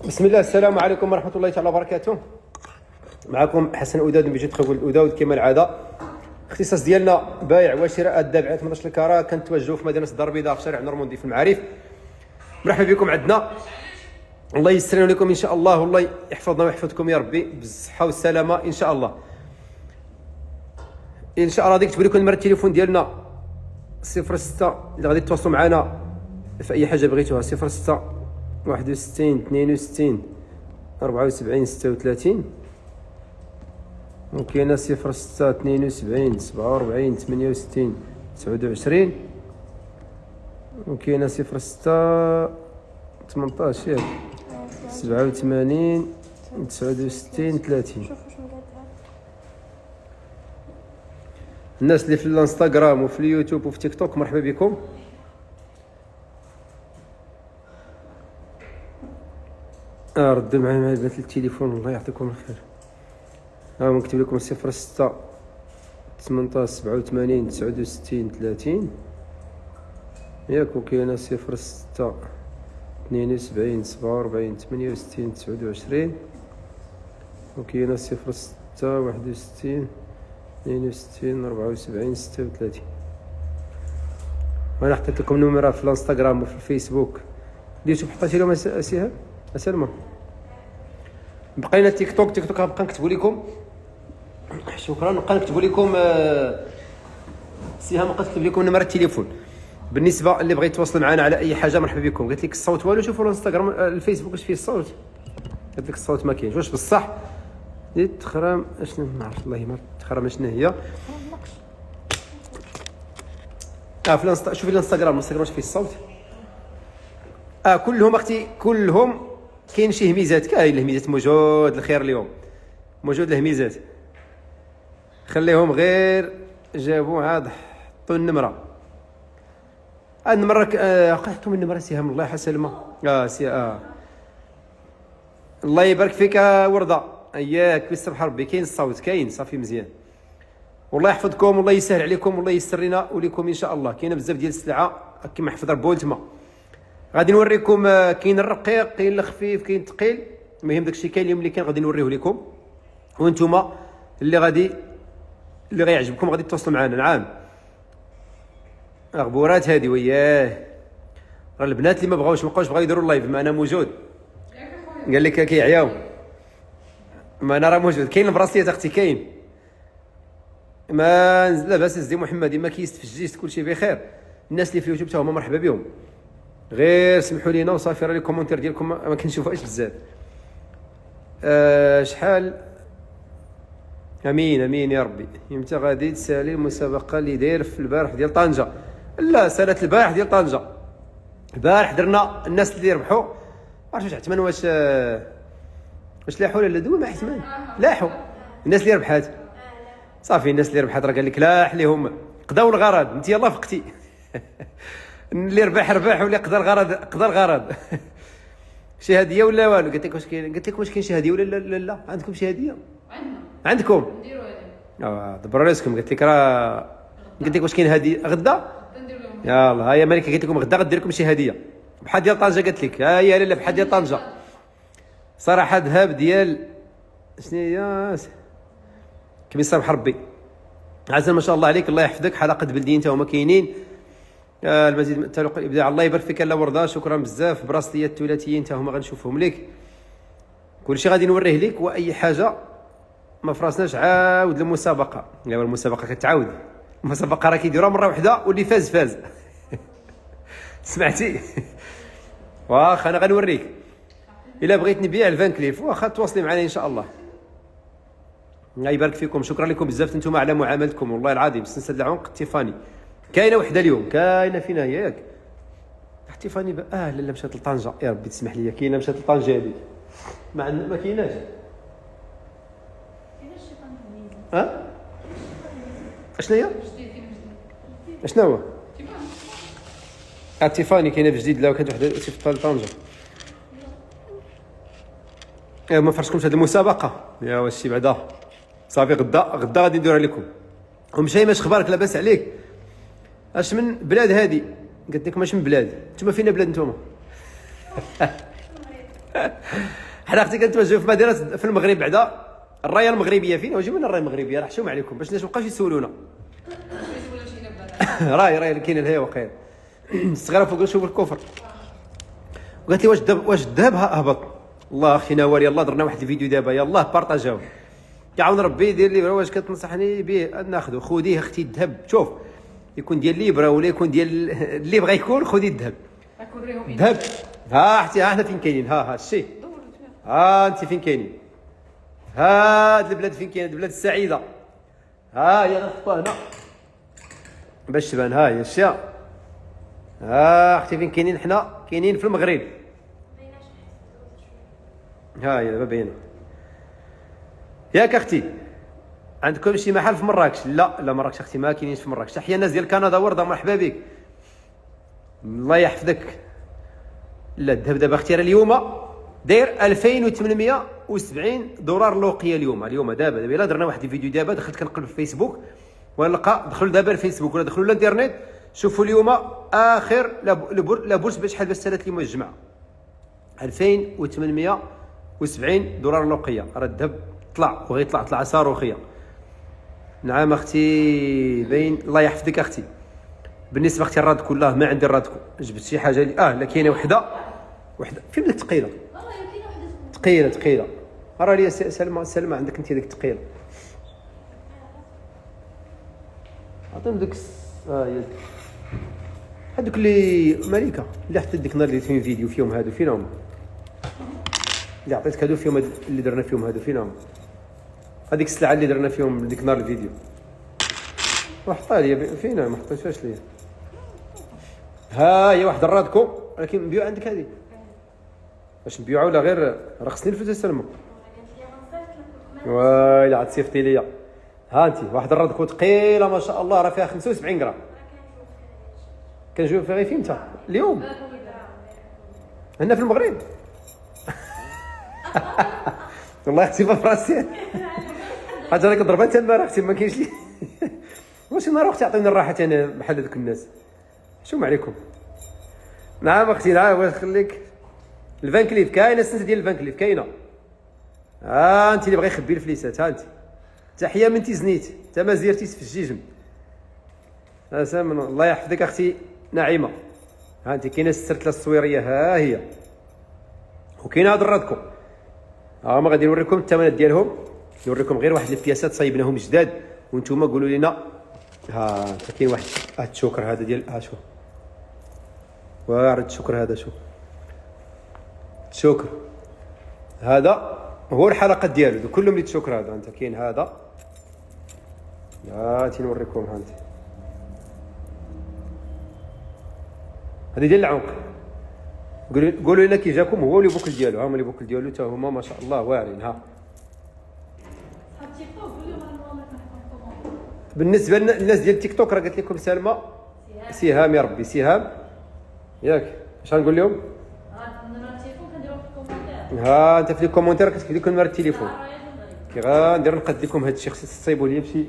بسم الله، السلام عليكم ورحمة الله تعالى وبركاته. معكم حسن أوداد من بيجي تخول أوداد كما العادة. اختصاص ديالنا بايع وشراء الدابعات 18 الكرة، كنتوجهوا في مدينة الدار البيضاء في شارع نورموندي في المعارف. مرحبا بكم عندنا، الله يسر لكم ان شاء الله، والله يحفظنا ويحفظكم يا ربي بالصحة والسلامة ان شاء الله. ان شاء الله غادي نكتب لكم نمرة التليفون ديالنا 06 اللي غادي تواصلوا معنا في اي حاجة بغيتوها، 06 61 62 74 36. وكاينه 06 72 47 68 29. وكاينه 06 18 ياك 87 69 30. الناس اللي في الانستغرام وفي اليوتيوب وفي تيك توك مرحبا بكم. ردوا معايا مع البنات التليفون، الله يعطيكم الخير. نكتب لكم 06 18 87 69 30 ياك. وكاينه 06 72 47 68 29. وكاينه 06 61 62 74 36. وانا حطيت لكم نمرة في الانستغرام وفي الفيسبوك. اليوتيوب حطيت لهم اسيها اسلمى. بقينا تيك توك غنبقى نكتبوا لكم. شكرا. نبقى نكتبوا لكم سيها، نبقى نكتب لكم نمرة التليفون. بالنسبه اللي بغى يتواصل معنا على اي حاجه مرحبا بكم. قلت لك الصوت والو، شوفوا الانستغرام الفيسبوك واش فيه الصوت. قلت لك الصوت ما كاينش واش بصح. ديت تخرام اشنو ما عرفت والله، ما تخرام شنو هي. في شوفي الانستغرام واش فيه الصوت. كلهم اختي كلهم كاين شي هميزات، كاين الهميزات موجود الخير اليوم، موجود الهميزات. خليهم غير جابوا عاد حطوا النمره. النمره حطوا من النمره سهام الله حسلمى. الله يبارك فيك ورده. اياك بالسبح ربي، كاين الصوت كاين صافي مزيان. والله يحفظكم والله يسهل عليكم والله يسر لنا ولكم ان شاء الله. كاينه بزاف ديال السلعه كما حفظ ربي ولتما. غادي نوريكم كاين الرقيق كاين الخفيف كاين الثقيل. المهم داكشي كاين اليوم اللي كان غادي نوريه لكم، وانتم اللي غيعجبكم غادي تواصلوا معنا. نعم غبورات هذه وياه. راه البنات اللي ما بغاوش بغاو يديروا اللايف معنا موجود. قال لك كيعياو ما انا راه موجود. كاين البراسليات اختي كاين. ما لاباس زي محمد ما كيستفجيش كلشي بخير. الناس اللي في اليوتيوب تا هما مرحبا بهم. غير سمحوا لينا وصافي. راه لي كومونتير ديالكم ما كنشوفوهاش بزاف. شحال. امين امين يا ربي. امتى غادي تسالي المسابقه اللي داير في البارح ديال طنجه؟ لا سالت البارح ديال طنجه. البارح درنا الناس اللي ربحوا. عرفتوا واش عثمان واش لاحوا ولا دو ما عثمان لاحوا. الناس اللي ربحات صافي. الناس اللي ربحات راه قال لك لاح ليهم قضاو الغرض. انت يلاه فقتي. اللي ربح واللي قضى الغرض. شي هديه ولا والو؟ قلت لك واش كاين؟ قلت لك واش كاين شي هديه ولا لا؟ عندكم شي هديه؟ عندكم نديروا هذه. دبروا راسكم. قلت لك واش كاين هديه غدا؟ يلاه هيا مالك. قلت لكم غدا غدير لكم شي هديه بحال ديال طنجه. قلت لك ها هي لاله بحال ديال طنجه صراحه. ذهب ديال شنو هي كما سامح ربي. عزل ما شاء الله عليك، الله يحفظك. حلقه بلديين تا هما كاينين. المزيد من التلقي الابداع. الله يبارك فيك لا ورده. شكرا بزاف. براسليات الثلاثيين تا هما غنشوفهم لك. كلشي غادي نوريه لك. واي حاجه ما فراسناش عاود المسابقه. لا المسابقه كتعاود. المسابقه راه كيديروها مره واحده واللي فاز. سمعتي؟ واخا انا غنوريك. الا بغيت نبيع الفان كليف واخا تواصلي معنا ان شاء الله. الله يبارك فيكم. شكرا لكم بزاف انتم على معاملتكم والله العظيم. سلسله العنق تيفاني كاينه وحده اليوم. كاينه فينا ياك تيفاني لا مشات لطنجه. يا ربي تسمح لي. كاينه مشات لطنجه هذه ما كايناش. اشنو هي؟ اشنو هو؟ تيفاني كاينه بجديد. لا كانت وحده في طنجه. ما فرشكمش هذه المسابقه يا واش بعدا. صافي غدا غادي نديرها لكم. ومشاي ماش خبارك لاباس عليك؟ اش من بلاد هذه؟ قلت لك ماش من بلاد. نتوما فين بلاد نتوما؟ حنا اختي كنتواجدوا في مدينه في المغرب بعدا الرايه المغربيه فين وجيو من الرايه المغربيه راه حشوم عليكم باش الناس مابقاوش يسولونا. رايه اللي كاينه لهي وقيل الصغيره فوق نشوف الكفر. وقالت لي واش الذهب هبط. الله اخي نوال يلاه درنا واحد الفيديو دابا يلاه بارطاجاو يعاون ربي يدير لي واش كتنصحني به ناخذه. خذيه اختي الذهب شوف يكون ديال ليبرا ولا يكون ديال اللي بغى يكون خذي الذهب. الذهب ها اختي ها حنا فين كاينين ها الشيء ها انت فين كاينين هاد البلاد فين كاين البلاد السعيده ها هي نحطوها هنا باش تبان ها هي الشيا ها اختي فين كاينين حنا كاينين في المغرب ها هي دابا باينه ياك اختي. عندكم شي محل في مراكش؟ لا مراكش اختي ما كاينينش في مراكش. تحيه الناس ديال كندا ورده مرحبا بك الله يحفظك. لا الذهب دابا اختي اليوم داير 2870 دولار لوقيه اليوم دابا الا درنا واحد الفيديو دابا دخلت كنقلب في فيسبوك ونلقى دخلوا دابا الفيسبوك ولا دخلوا الانترنت شوفوا اليوم اخر لابورس بشحال باش سالات اليوم الجمعه 2870 دولار لوقيه. راه الذهب طلع وغيطلع صاروخيه. نعم اختي باين الله يحفظك اختي. بالنسبه اختي الراد كلها ما عندي الرادكو جبت شي حاجه لا كاينه وحده فين ديك الثقيله ثقيله راه لي سلمى عندك انت ديك الثقيله عطيهم ديك هذوك اللي ملكه اللي حطيت ديك النهار اللي فين فيديو فيهم هادو فين هما اللي عطيتك هادو فيهم اللي درنا فيهم هادو فين هما هذيك السلعه اللي درنا فيهم ديك النهار الفيديو وحطها لي فين ما حطيتهاش ليا ها هي واحد الرادكو ولكن نبيعو عندك هذه باش نبيعو ولا غير رخصني الفلوس سلمى ويلي عاد صيفطي ليا ها انت واحد الرادكو ثقيله ما شاء الله راه فيها 75 غرام كنجيو فيها غير فين انت اليوم هنا في المغرب والله اختي في فراسي حاجه انا كنضربها حتى البارح اختي ما كاينش لي واش نهار اختي عطيني الراحه انا بحال هذوك الناس شوم عليكم. نعم اختي نعم واش خليك الفان كليف كاينه السنه ديال الفان كليف كاينه ها انت اللي بغى يخبي الفليسات ها انت تحيه من تيزنيت حتى ما زيرتيش في الجيجم سامن الله يحفظك اختي نعيمه ها انت كاينه السرتله الصويريه ها هي وكاين هاد الرادكو ها ما غادي نوريكم الثمنات ديالهم نوريكم غير واحد البياسات صايبناهم جداد وانتم قولوا لنا ها كاين واحد هاد الشوكر هذا ديال شوف وارد الشكر هذا شوف الشكر هذا هو الحلقه ديالو كلهم اللي تشكر هذا انت كاين هذا لا تنوريكم ها انت هذه ديال العنق قولوا لنا كي جاكم هو اللي بوكل ديالو ها هما اللي بوكل ديالو حتى هما ما شاء الله واعرين ها. بالنسبه للناس ديال تيك توك راه قالت لكم سلمى سهام يا ربي سهام ياك اش غنقول لهم ها انت في الكومونتير كتكتب لكم نمر التليفون كي غندير نقد لكم هذا الشيء خصك تصيبوا لي بشي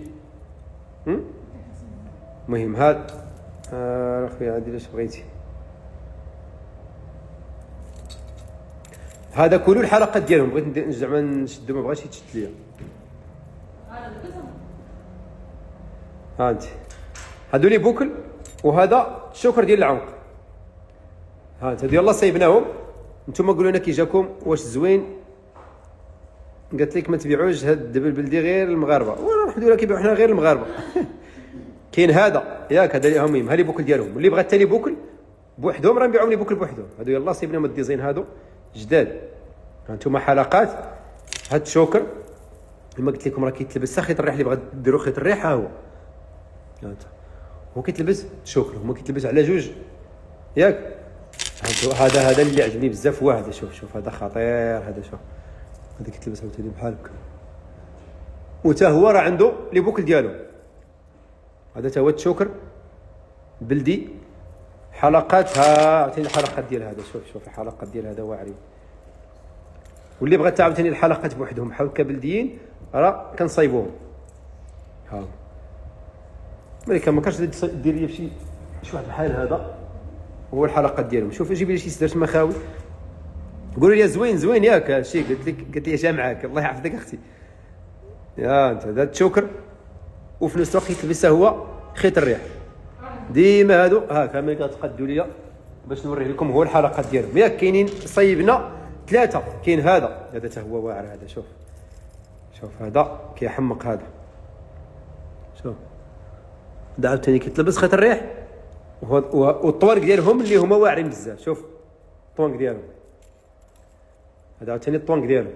المهم هاد اخويا عادي اش بغيتي هذا كله الحلقات ديالهم بغيت زعما نشدو ما بغاش يتشد ليا ها انت هادو لي بوكل وهذا الشكر ديال العنق ها انت يلاه صايبناهم نتوما قولوا لنا كي جاكم واش زوين قالت لك ما تبيعوش هاد الدبل بلدي غير المغاربه ولا الحمد لله كيبيعوا حنا غير المغاربه كاين هذا ياك هذا اللي مهم ها لي بوكل ديالهم اللي بغى حتى لي بوكل بوحدهم راه نبيعهم لي بوكل بوحدهم هادو يلاه صايبناهم الديزاين هادو جداد هانتوما حلقات هاد الشوكر كما قلت لكم راه كيتلبس خيط الريح اللي بغا ديروا خيط الريح ها هو هو كيتلبس شوكر هما كيتلبس على جوج ياك هذا اللي عجبني بزاف هو هذا شوف هذا خطير هذا شوف هذا كيتلبس عاوتاني بحال هكا وتا هو راه عنده لي بوكل ديالو هذا تا هو الشوكر بلدي حلقات ها عاوتاني الحلقات ديال هذا شوف الحلقات ديال هذا واعرين واللي بغى عاوتاني الحلقات بوحدهم بحال هكا بلديين راه كنصايبوهم ها ملي ما كانش دير لي شي واحد بحال هذا هو الحلقات ديالهم شوف جيب لي شي سدرت مخاوي قولوا لي زوين زوين ياك هادشي، قلت لي اش معاك، الله يحفظك اختي. يا انت هذا الشوكر، وفي نفس الوقت يتلبسها هو خيط الريح. ديما هادو هاك ملي كتقادوا ليا باش نوريه لكم هو الحلقات ديالهم. ياك كاينين صيبنا 3، كاين هذا حتى هو واعر هذا، شوف هذا كيحمق هذا، شوف هذا عاوتاني كيتلبس خيط الريح، والطوانق ديالهم اللي هما واعرين بزاف. شوف الطوانق ديالهم، هذا عاوتاني الطوانق ديالهم.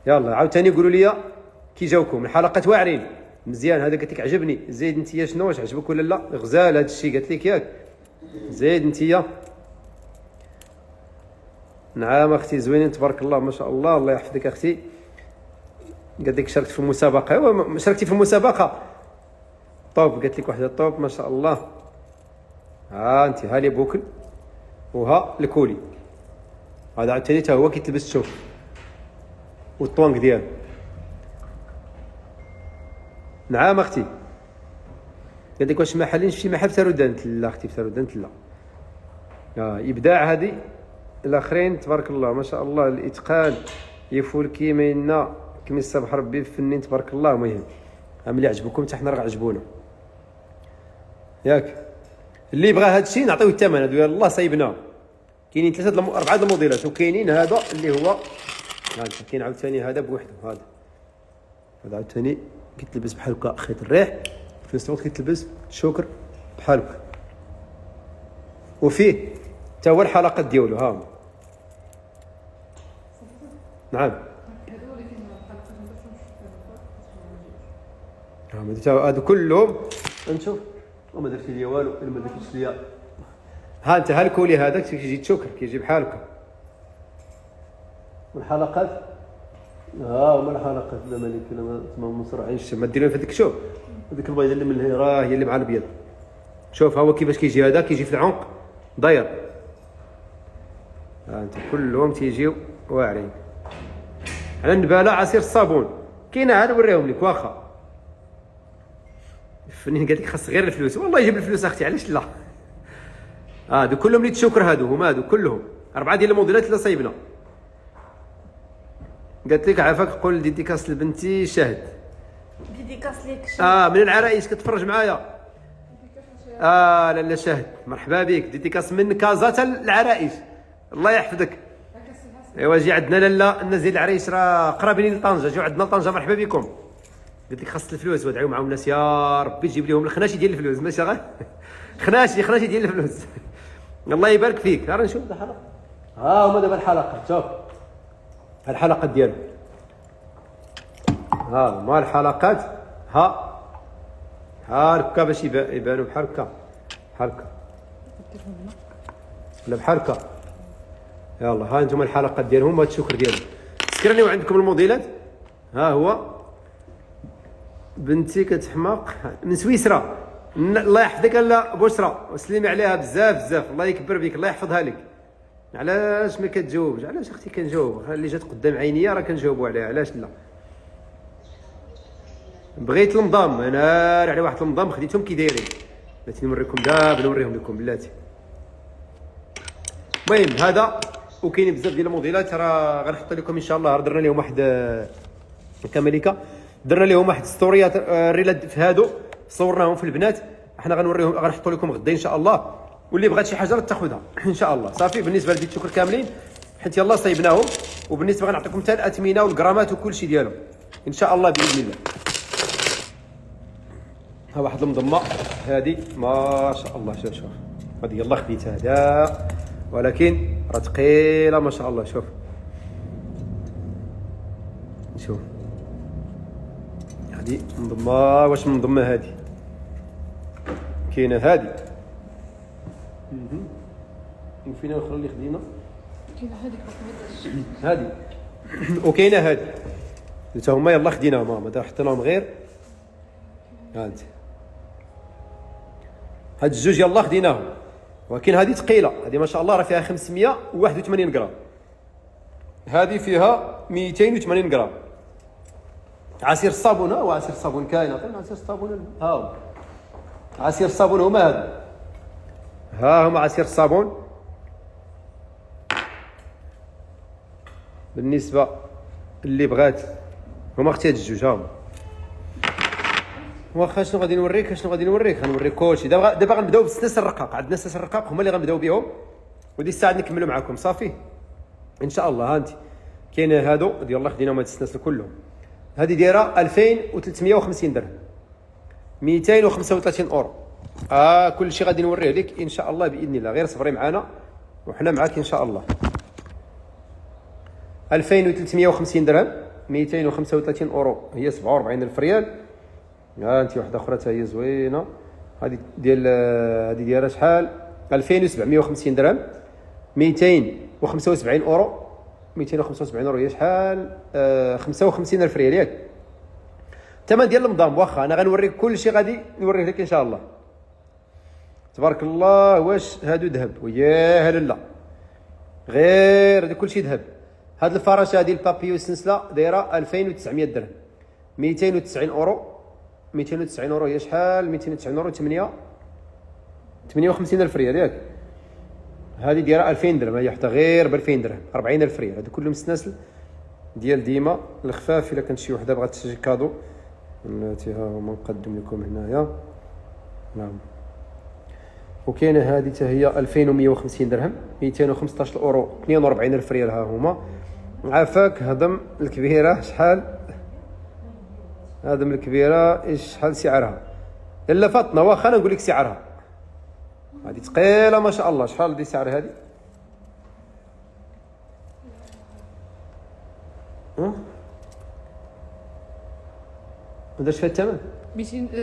يلا عاوتاني قولوا لي كي جاوكم الحلقات واعرين مزيان. هذا قلت لك عجبني، زيد انت شنو واش عجبك ولا لا؟ غزال هذا الشيء قلت لك ياك، زيد انت. نعم اختي زوينين تبارك الله ما شاء الله، الله يحفظك اختي. قالت لك شاركت في المسابقه، ايوا شاركتي في المسابقه طوب، قالت لك واحده طوب ما شاء الله. ها انت ها لي بوكل وها الكولي، هذا عاوتاني حتى هو كيتلبس. شوف والطوانق ديالو. نعم اختي قالت لك واش ما حالينش شي محل في تارودانت؟ لا اختي في تارودانت لا. ابداع هذه. الاخرين تبارك الله ما شاء الله، الاتقان يفول كيما الصباح ربي الفنين تبارك الله. المهم ملي عجبكم حتى حنا راه عجبونا ياك. اللي بغى هذا الشيء نعطيوه الثمن. هذو يلاه صايبناه، كاينين 4 الموديلات، وكاينين هذا اللي هو كاين عاوتاني هذا بوحده. هذا عاوتاني كيتلبس بحال هكا خيط الريح، في نفس الوقت كيتلبس شوكر بحال هكا، وفيه حتى هو الحلقات ديالو. ها نعم هادو كلهم نشوف. وما درتي ليا والو الا ما درتيش ليا. ها انت ها الكولي هذاك كيجي تشوكر، كيجي بحال هكا. والحلقات هما الحلقات لا مالك لا مصرعين ما ديروا في هذيك. شوف هذيك البيضه اللي من هنا راه هي اللي مع الابيض. شوف ها هو كيفاش كيجي، هذا كيجي في العنق داير. ها انت كلهم تيجيو واعرين. على النباله عصير الصابون كاينه، عاد نوريهم لك واخا. الفنان قال لك خاص غير الفلوس، والله يجيب الفلوس اختي علاش لا. هادو كلهم اللي تشوكر، هادو كلهم 4 ديال الموديلات اللي صايبنا. قالت لك عافاك قول ديديكاس لبنتي شاهد. ديديكاس ليك من العرايش كتفرج معايا. لا شاهد مرحبا بك. ديديكاس من كازا العرايش، الله يحفظك. ايوا جي عندنا لالا، الناس ديال العرايش راه قرابين لطنجه، جيو عندنا لطنجه مرحبا بكم. قلت لك خاص الفلوس ودعيو معاهم الناس يا ربي تجيب لهم الخناشي ديال الفلوس، ماشي غير خناشي ديال الفلوس. الله يبارك فيك. راه نشوف الحلقه. هما دابا الحلقه. شوف الحلقات ديالو، ما الحلقات. ها هكا باش يبانوا بحال هكا ولا بحال هكا. يلا ها انتم الحلقات ديالهم، هاد الشكر ديالهم. سكرنيو عندكم الموديلات. ها هو بنتي كتحماق من سويسرا، الله يحفظك لا بشرى، وسلمي عليها بزاف الله يكبر بك، الله يحفظها لك. علاش ما كتجاوبش؟ علاش اختي كنجاوب؟ اللي جات قدام عينيا راه كنجاوبوا عليها، علاش لا؟ بغيت المضام، انا على واحد المضام خديتهم كي دايرين، بغيت نوريكم دابا، نوريهم لكم بلاتي. المهم هذا، وكاينين بزاف ديال الموديلات راه غنحط لكم ان شاء الله. درنا لهم واحد كملكه، درنا لهم واحد ستوريات ريلاد في هادو، صورناهم في البنات. احنا غنوريهم، غنحطوا لكم غدا ان شاء الله، واللي بغات شي حاجه تاخذها ان شاء الله. صافي بالنسبه لبيت شكر كاملين حيت يلاه صايبناهم، وبالنسبه غنعطيكم حتى الاثمنه والجرامات وكل شيء ديالهم ان شاء الله باذن الله. ها واحد المضمه هذه ما شاء الله. شوف هذه يلاه خديتها هذا، ولكن راه ثقيله ما شاء الله. شوف هذه منضمه. واش منضمه هذه؟ كاينه هذه وفينا الاخرى اللي خدينا، كاينه هذه وكاينه هذه حتى هما يلاه خديناهم. ما حطيناهم غير ها انت. هاد الجوج يلاه خديناهم، ولكن هذه ثقيله. هذه ما شاء الله راه فيها 581 غرام، هذه فيها 280 غرام. عصير الصابون، وعصير الصابون كاين. عطينا عصير الصابون. عصير الصابون هما هذا، هما عصير الصابون. بالنسبه اللي بغات هما اختي هاد الجوج هاهما. واخا شنو غادي نوريك غنوريك كلشي. دابا غنبداو بالسناس الرقاق. عندنا سناس الرقاق هما اللي غنبداو بهم، ودي الساعه نكملوا معكم صافي ان شاء الله. ها انت كاين هادو ديال الله خديناهم هاد السناس كلهم. هذه دايره 2350 درهم، 235 اورو. كل شيء غادي نوريه لك ان شاء الله باذن الله. غير صبري معنا وحنا معاك ان شاء الله. 2350 درهم، 235 اورو هي 47000 ريال. انت واحده اخرى حتى هي زوينه. هذه دايره شحال؟ 2750 درهم، 275 اورو. 275 اورو هي شحال؟ 55000 ريال ياك. الثمن ديال المضام. واخا انا غنوريك كل شيء غادي نوريه لك ان شاء الله. تبارك الله. واش هادو ذهب؟ وياه لا غير هذا كل شيء ذهب. هاد الفراشه هذه البابيو السلسله دايره 2900 درهم، 290 اورو. 290 اورو هي شحال؟ 290 اورو 58000 ريال ياك. هذه دايره 2000 درهم، هي حتى غير ب 2000 درهم، 40000 ريال. هادو كلهم سناسل ديال ديما الخفاف. الا كانت شي وحده بغات تشري كادو بلاتي ها هما نقدم لكم هنايا. نعم. وكاينه هذه حتى هي 2150 درهم، 215 اورو، 42000 ريال. ها هما. عافاك. هضم الكبيره شحال؟ هضم الكبيره ايش شحال سعرها؟ الا فاطمه واخا انا نقول لك سعرها. هذه ثقيله ما شاء الله. شحال دي سعر هذه؟ ما درتش فيها الثمن؟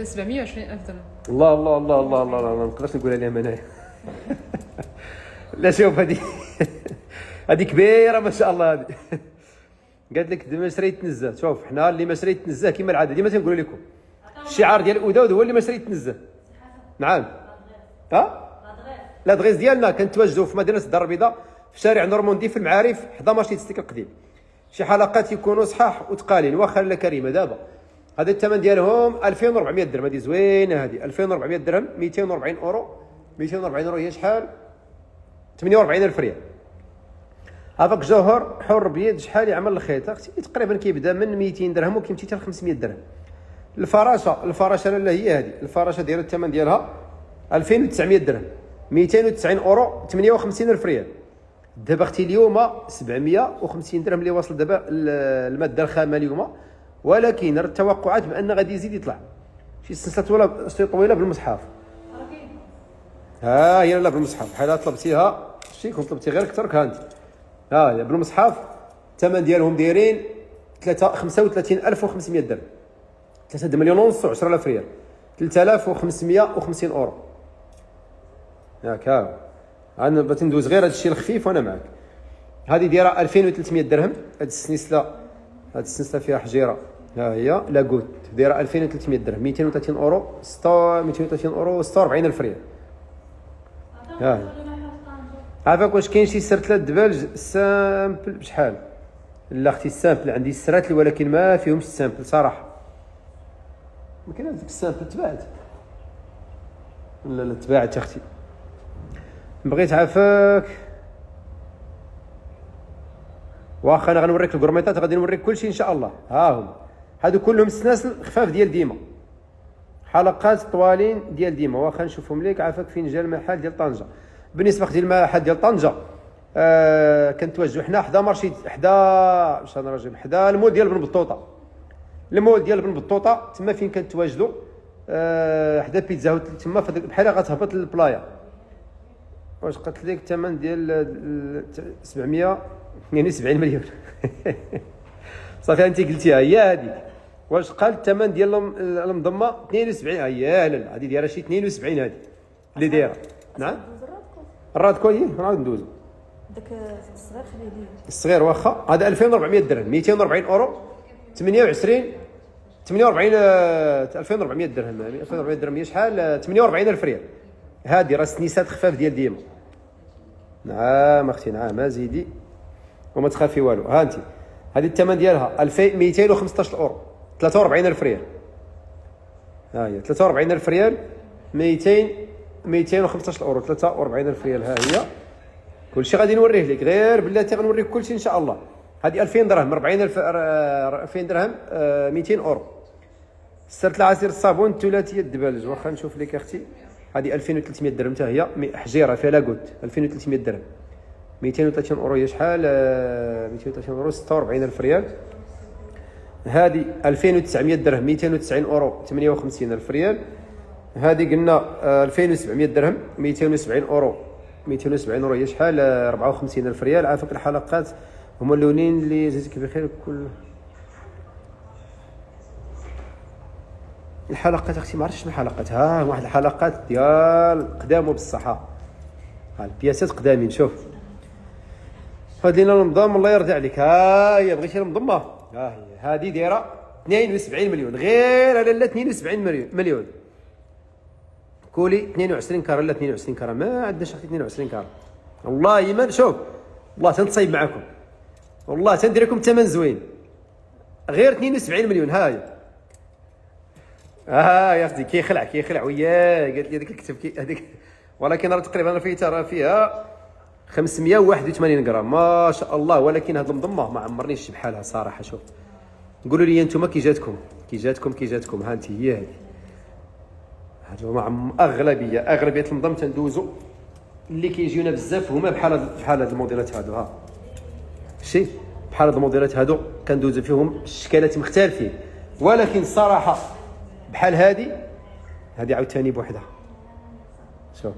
720,000 درهم. الله الله الله الله الله الله. ما نقدرش نقولها لهم انايا. لا شوف هذه كبيره ما شاء الله. هذه قالت لك ما شريت نزه. شوف حنا اللي ما شريت نزه كما العاده ديما تنقول لكم الشعار ديال اوداود هو اللي ما شريت نزه. نعم. لا دغيز ديالنا كنتواجدوا في مدينه الدار البيضاء في شارع نورموندي في المعارف حدا مارشي ستيك القديم. شي حلقات يكونوا صحاح وتقالين واخا لا كريمه. دابا هذا الثمن ديالهم 2400 درهم. هذه زوينه هذه 2400 درهم، 240 اورو. 240 اورو هي شحال؟ 48000 ريال. هذاك جوهر حر بيد شحال يعمل الخيط اختي؟ تقريبا كيبدا من 200 درهم وكيمشي حتى ل 500 درهم. الفراشه لا هي هذه الفراشه ديال الثمن ديالها 2900 درهم، 290 اورو، 58000 ريال. دابا اختي اليوم 750 درهم اللي واصل دابا الماده الخام اليوم، ولكن التوقعات بان غادي يزيد يطلع. شي سلسله طويله بالمصحف. ها هي لا بالمصحف بحال طلبتيها شي كنت طلبتي غير اكثر كانت. ها هي بالمصحف. الثمن ديالهم دايرين 35500 درهم، 3 مليون ونص و10000 ريال، 3550 اورو. ياك ها انا بغيت ندوز غير هذا الشيء الخفيف وانا معك. هذه دايره 2300 درهم. هذه السنسله فيها حجيره. ها هي لاكوت دايره 2300 درهم، 230 اورو، 230 اورو، 46000 ريال. ها عافاك. واش كاين شي سرتلات دبالج سامبل بشحال؟ لا اختي السامبل عندي السراتلي ولكن ما فيهمش السامبل صراحه. ما كاين هذيك السامبل تباعت. لا تباعت اختي. بغيت عافاك. واخا انا غنوريك الكرميطات غادي نوريك كلشي ان شاء الله. ها هم هادو كلهم سناسل خفاف ديال ديما، حلقات طوالين ديال ديما. واخا نشوفهم ليك. عافاك. فين جا المحل ديال طنجه؟ بالنسبه اختي المحل ديال طنجه كنتوجهوا حنا حدا مارشي حدا باش انا راجل حدا المول ديال بن بطوطه. المول ديال بن بطوطه تما فين كنتواجدوا حدا بيتزا هوت تما بحال غتهبط للبلايا. واش قلت لك الثمن ديال 772 مليون؟ صافي انت قلتيها هي هذيك. واش قال الثمن ديال المضمه 72؟ هي لا هذه دايره شي 72 هذه اللي دايره. نعم الرادكو هي غادي ندوزو. داك الصغير خليه لي. الصغير واخا. هذا 2400 درهم، 240 اورو، 28 48 2400 درهم. 2400 درهم هي شحال؟ 48000 ريال. هذه راه سنيسات خفاف ديال ديما. نعم اختي نعم زيدي وما تخافي والو. ها انت هذه الثمن ديالها 2215 اورو، 43000 ريال. ها هي 43000 ريال، 215 اورو، 43000 ريال. ها هي كلشي غادي نوريه لك. غير بلاتي غنوريك كلشي ان شاء الله. هذه 2000 درهم 40000 2000 درهم 200 اورو. سرت العصير الصابون ثلاثيه الدبالج، واخا نشوف لك اختي. هذه 2300 درهم حتى هي، حجيره فيها لاكوت 2300 درهم. 230 اورو هي شحال؟ 230 اورو 46000 ريال. هذه 2900 درهم 290 اورو 58000 ريال. هذه قلنا 2700 درهم 270 اورو 270 اورو هي شحال؟ 54000 ريال. عافاك الحلقات هما اللونين اللي جزاك بخير. كل الحلقات اختي ما عرفتش شنو الحلقات. ها واحد الحلقات ديال قدامو بالصحه، ها البياسات قدامين. شوف هاد لينا المنظم الله يرضي عليك. ها هي بغيتي المنظمه، ها هي هذه دايره 72 مليون غير على لا 72 مليون. كولي 22 كاره لا 22 كاره ما عندناش اختي 22 كاره. والله ما شوف والله تنتصايب معكم، والله تندير لكم ثمن زوين غير 72 مليون. هاي يا اختي كيخلع وياه. قالت لي هذيك الكتف هذيك، ولكن راه تقريبا راه فيها 581 غرام ما شاء الله. ولكن هذه المضمه ما عمرنيش بحالها صراحه. شوف قولوا لي انتم كي جاتكم ها انت هي هذه مع اغلبيه المضم تندوزو اللي كيجيونا بزاف هما بحال هاد الموديلات هادو. ها شتي بحال هاد الموديلات هادو كندوزو فيهم الشكالات مختلفين. ولكن الصراحه بحال هذه عاوتاني بوحدها. شوف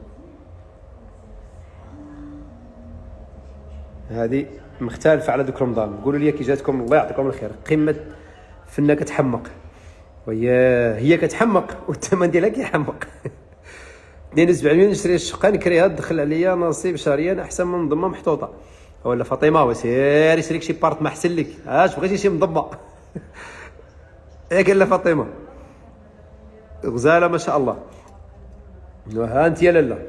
هذه مختلفه على دوك رمضان. قولوا لي كي جاتكم الله يعطيكم الخير. قمه فنه كتحمق وياه، هي كتحمق والثمن ديالها كيحمق. 72 مليون نشري الشقه نكريها دخل عليا نصيب شهريا احسن من منظمه محطوطه. ولا فاطمه وسيري شريك شي بارت ما احسن لك. اش بغيتي شي منظمه؟ قال لها فاطمه غزاله ما شاء الله. ها انت يا لاله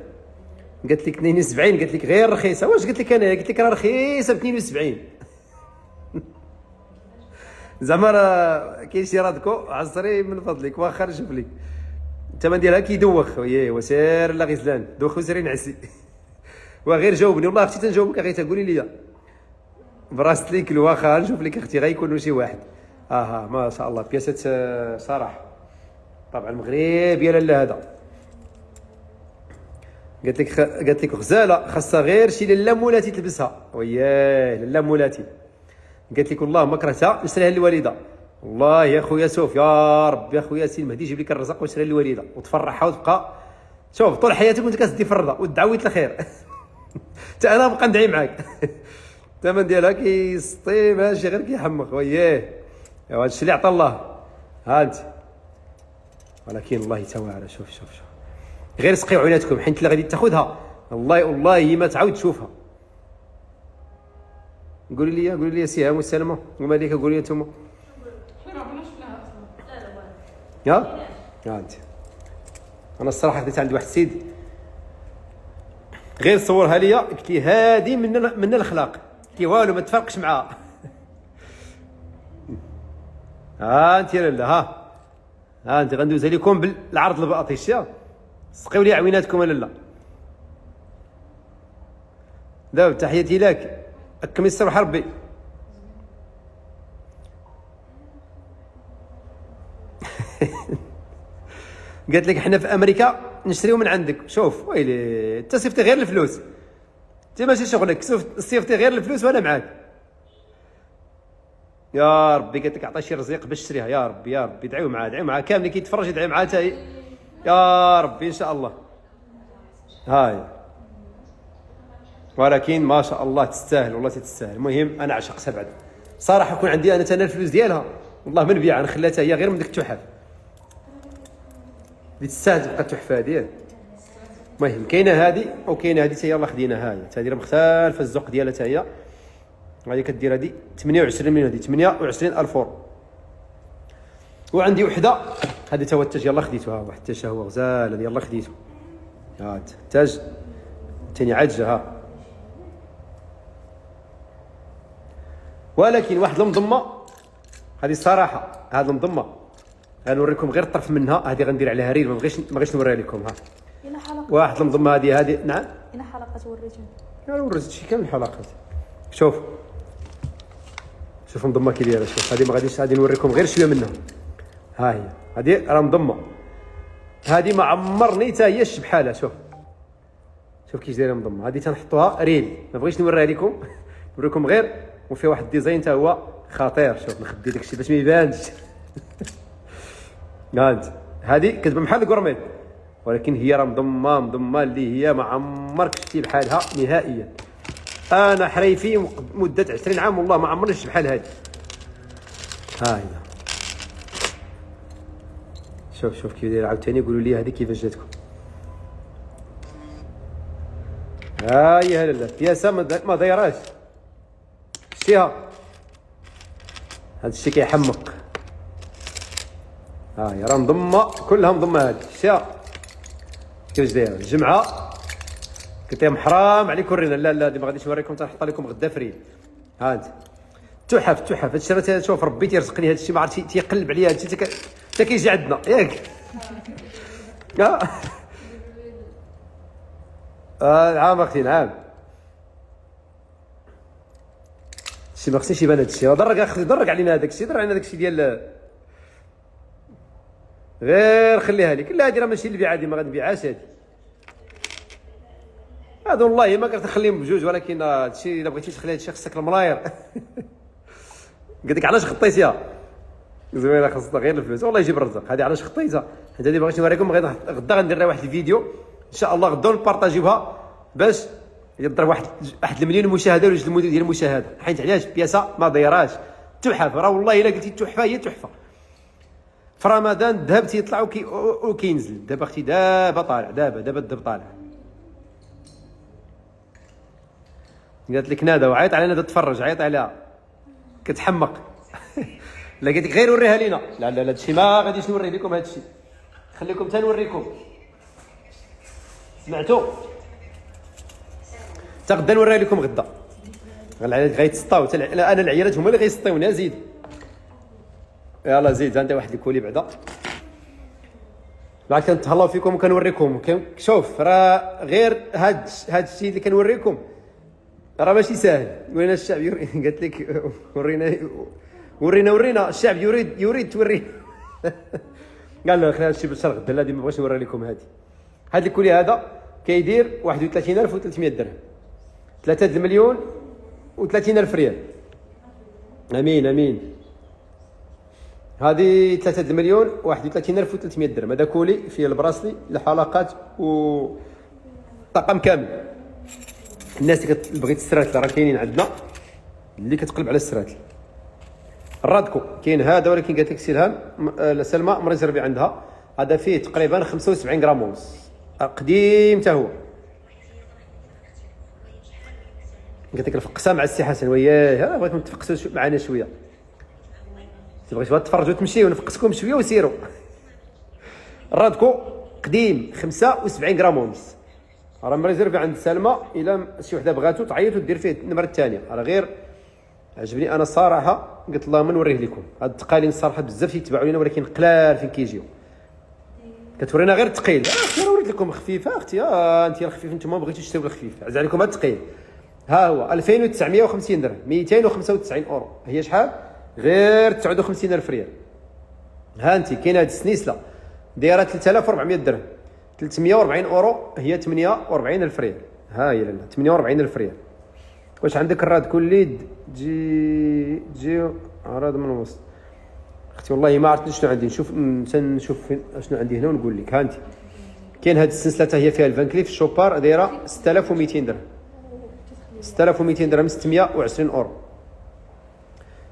قالت لك 72، قالت لك غير رخيصه. واش قلت لك انا؟ قلت لك راه رخيصه ب 72. زعما راه كاين شي رادكو عصري من فضلك واخا نشوف لك الثمن ديالها كيدوخ. وياه وسير لا غزلان دوخ وسيري نعسي. وغير جاوبني والله اختي تنجاوبك اخي تقولي لي براست ليك واخا نشوف لك اختي غيكونوا شي واحد. ما شاء الله بياسات صراحه. طبعا المغرب يا لاله هذا قالت لك غزاله خاصها غير شي لاله مولاتي تلبسها. وياه لاله مولاتي قالت لك والله ما كرهتها نشريها للوالده. والله يا خويا شوف يا رب يا خويا سي المهدي يجيب لك الرزق وشريها للوالده وتفرحها وتبقى شوف طول حياتك وانت كتدي في الرضا وتدعويت الخير. حتى انا نبقى ندعي معاك. الثمن ديالها كيسطي ماشي غير كيحمق. وياه هذا الشيء اللي عطى الله. ها انت ولكن الله توعر. شوف غير سقيو عيناتكم حيت اللي غادي تاخذها والله ما تعاود تشوفها. قولي لي سهام والسلامه ومالك. قولي لي انتم يا انت. انا الصراحه خديت عند واحد السيد غير صورها ليا قلت لي هذه من الاخلاق. قلت لي والو ما تفرقش معها. انت يا لاله ها انت غندوزها لكم بالعرض الباطيش. سقيو لي عويناتكم لاله. دابا تحياتي لك اكم يسر حربي. قالت لك حنا في امريكا نشريو من عندك. شوف ويلي انت صيفتي غير الفلوس، انت ماشي شغلك صيفتي غير الفلوس وانا معاك. يا ربي قالت لك عطى شي رزيق باش تشريها. يا ربي دعيو معاه كامل كيتفرج يدعي معاه حتى هي. يا ربي ان شاء الله. هاي ولكن ما شاء الله تستاهل والله تستاهل. المهم انا عشقتها بعد صراحه. يكون عندي انا تانا الفلوس ديالها والله ما نبيعها نخليها هي غير من ديك التحف اللي تستاهل تبقى التحفه هذه. المهم كاينه هذه وكاينه هذه يلاه خدينا. هذه راه مختلفه الذوق ديالها حتى هي. هذه كدير هذه 28 مليون، هذه 28,000 اورو. وعندي وحده هذه تا هو التاج يلاه خديتوها. واحد التاج هو غزال هذه يلاه خديته. هذا التاج ثاني عجه. ولكن واحد المضمه هذه الصراحه، هذه المضمه غنوريكم غير الطرف منها. هذه غندير عليها ريل ما بغيتش نوريها لكم. الى حلقه واحد المضمه هذه نعم الى حلقه وريتوني. وريت شي كامل الحلقات. شوف شوف مضمه كي دايره. شوف هذه ما غاديش، غادي نوريكم غير شويه منها. ها هي هذه راه مضمه، هذه ما عمرني حتى هي بحالها. شوف كيفاش دايره مضمه. هذه تنحطوها ريل، ما بغيتش نوريها لكم نوريكم غير، وفيه واحد الديزاين حتى هو خطير. شوف نخبي داكشي باش ما يبانش. هانت هذه كتبان بحال الكورميت، ولكن هي راه مضمه اللي هي ما عمرك شفتي بحالها نهائيا. انا حريفي مده 20 عام والله ما عمرني شفت بحال هذه. ها هي شوف كيف داير. عاوتاني قولوا لي هذه كيفاش جاتكم. ها هي لاله بياسه ما دايراش، شتيها هذا الشيء كيحمق. ها هي راه مضمه كلها مضمه. هذه شتيها كيفاش دايره الجمعه. قلت لهم حرام عليكم ورينا. لا ما غاديش نوريكم، تنحط لكم غدا فري. ها انت تحف هادشي راه شوف ربي تيرزقني هادشي، ما عرفتش تيقلب عليا هادشي حتى كيجي عندنا ياك. عام اختي نعم. شي ما خصنيش يبان هادشي. ضرك اختي، ضرك علينا هذاك الشيء ديال غير خليها لك. لا هادي راه ماشي اللي عادي، ما غنبيعهاش هادي. هذا والله ما كنت نخليهم بجوج، ولكن هادشي الا بغيتي تخلي هادشي خصك الملاير. قلت لك علاش خطيتيها زوينه، خاصها غير الفلوس والله يجيب الرزق. هذه علاش خطيتها، هذه بغيت نوريكم. غدا غندير لها واحد الفيديو ان شاء الله، غدا نبارطاجيوها باش يضرب واحد المليون مشاهده ولا 2 مليون ديال المشاهده. حيت علاش بياسه ما دايراش تحف. راه والله الا قلتي تحفه هي تحفه. في رمضان الذهب تيطلع وكينزل. دابا اختي دابا طالع، دابا الذهب طالع. قالت لك نادا وعيط على نادا تفرج، عيط عليها كتحمق. لا قلت لك غير وريها لينا. لا هادشي ما غاديش نوري لكم، هادشي خليكم حتى نوريكم. سمعتوا حتى غدا نوريها لكم. غدا غيتسطاو انا العيالات هما اللي غيسطيوني. زيد يلا زيد انت واحد الكولي بعدا. لا كنتهلاو فيكم وكنوريكم. شوف راه غير هاد الشيء اللي كنوريكم راه ماشي ساهل. ورينا الشعب قالت لك ورينا الشعب يريد توري. قال له خلينا نمشي باش غدا. لا ما بغيتش نوري لكم. هاد الكولي هذا كيدير 31300 درهم، 3 المليون و30000 ريال. امين. هذه 3 المليون و31300 درهم. هذا كولي فيه البراسلي، الحلقات وطاقم كامل. الناس اللي بغيت السراتل راه كاينين عندنا، اللي كتقلب على السراتل. الرادكو كاين هذا، ولكن قالت لك سلهان سلمى مريزربي عندها. هذا فيه تقريبا 75 غرام ونص، قديم حتى هو. قالت لك الفقسه مع السي حسن. وياه بغيتكم تفقسوا معنا شويه. بغيتوا تفرجوا تمشيو نفقسكم شويه وسيروا. الرادكو قديم 75 غرام ونص. راه مريزرفي عند سلمى. الا شي وحده بغاتو تعيط ودير فيه النمره الثانيه. راه غير عجبني انا الصراحه، قلت اللهم نوريه لكم. هاد التقالين الصراحه بزاف يتبعوا لينا، ولكن قلال فين كيجيو. كتورينا غير الثقيل. اختي راه وريت لكم خفيفه. اختي انت الخفيف، انتم ما بغيتوش تشريو الخفيف، عز عليكم هاد الثقيل. ها هو 2950 درهم، 295 اورو. هي شحال؟ غير 59000 ريال. ها انت كاين هاد السنيسله دايره 3400 درهم، 340 اورو. هي 48000 ريال. ها هي لاله 48000 ريال. واش عندك الراد كل جي عرض من الوسط. اختي والله ما عرفت شنو عندي. نشوف شنو عندي هنا ونقول لك. ها انت كاين هاد السلسله حتى هي فيها الفان كليف شوبار دايره 6200 درهم. 6200 درهم 620 اورو.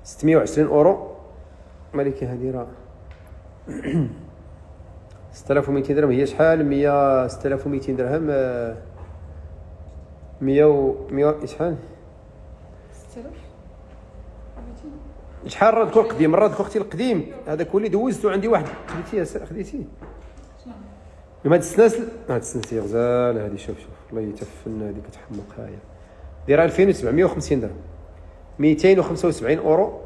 620 اورو مالك هذه راه 6200 درهم. هي شحال؟ 100 6200 درهم 100 شحال؟ 6000 شحال راه تكون قديم. الراد اختي القديم هذا كل اللي دوزتو عندي واحد. خديتيه هاد السلاسل. هاد السلسله غزال هذه. شوف الله يتفن. هذه كتحمق. هاهي دايره 2750 درهم، 275 اورو،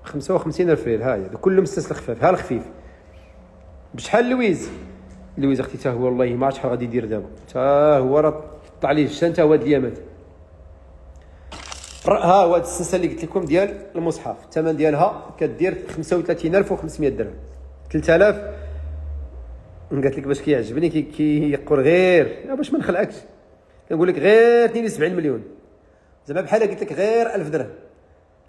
55000 ريال. هاهي كلهم مستسل خفاف. ها الخفيف بشحال لويز اختي حتى هو والله ما عرفت شحال غادي يدير دابا. حتى هو راه طلع ليه الشان. حتى هو هاد الايامات ها هو هاد السلسله اللي قلت لكم ديال المصحف الثمن ديالها كدير 35500 درهم. 3000 قالت لك باش كيعجبني كيقول غير باش ما نخلعكش، كنقول لك غير 72 مليون، زعما بحال قلت لك غير 1000 درهم.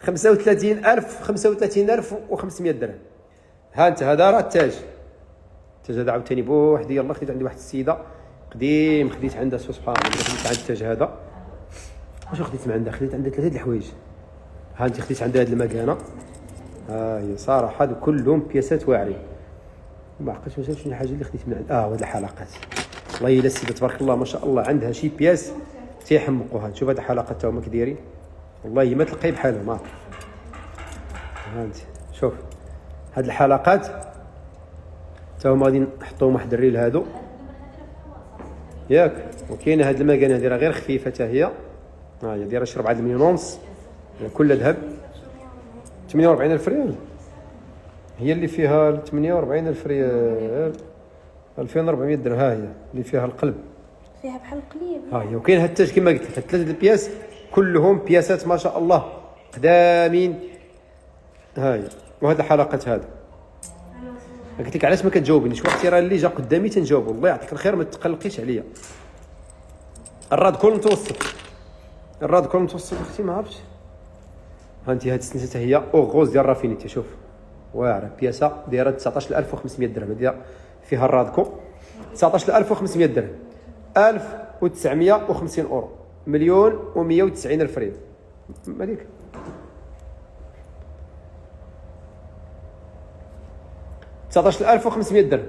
35500 درهم. ها انت هذا راه التاج هذا عاوتاني بوحدي. يلاه خديت عندي واحد السيده قديم، خديت عندها سبحان الله، خديت عند التاج هذا. واش خديت من عندها؟ خديت عندها 3 د الحوايج. ها انت خديت عندها هاد المكانه، ها هي صراحه هادو كلهم بياسات واعرين. ما عقلتش مثلا شنو الحاجه اللي خديت من عند هاد الحلقات. والله الا السيده تبارك الله ما شاء الله عندها شي بياس تيحمقوها. شوف هاد الحلقات تا هما كدايرين، والله ما تلقاي بحالهم. ها انت شوف هاد الحلقات تا هما غادي نحطوهم واحد الريل هادو ياك. وكاينه هاد المكانه هادي راه غير خفيفه حتى هي. ها هي دايره شي 4 مليون ونص كل ذهب. 48000 ريال هي اللي فيها 48000 ريال 2400 درهم. ها هي اللي فيها القلب، فيها بحال القليب. ها هي. وكاين هاد التاج كما قلت لك، هاد 3 البياس كلهم بياسات ما شاء الله قدامين. ها هي. وهاد الحلقات هذا قلت لك علاش ما كتجاوبنيش؟ وقتي راه اللي جا قدامي تنجاوب. الله يعطيك الخير ما تقلقيش عليا. الراد كل متوسط، الراد كل متوسط اختي ما عرفتش. ها انت هاد السنسه هي اوغوز ديال رافينيتي. شوف واعره بياسه دايره 19500 درهم. هذه فيها الرادكو 19500 درهم. 1950 اورو. 1,190,000 ريال. هذيك 19500 درهم.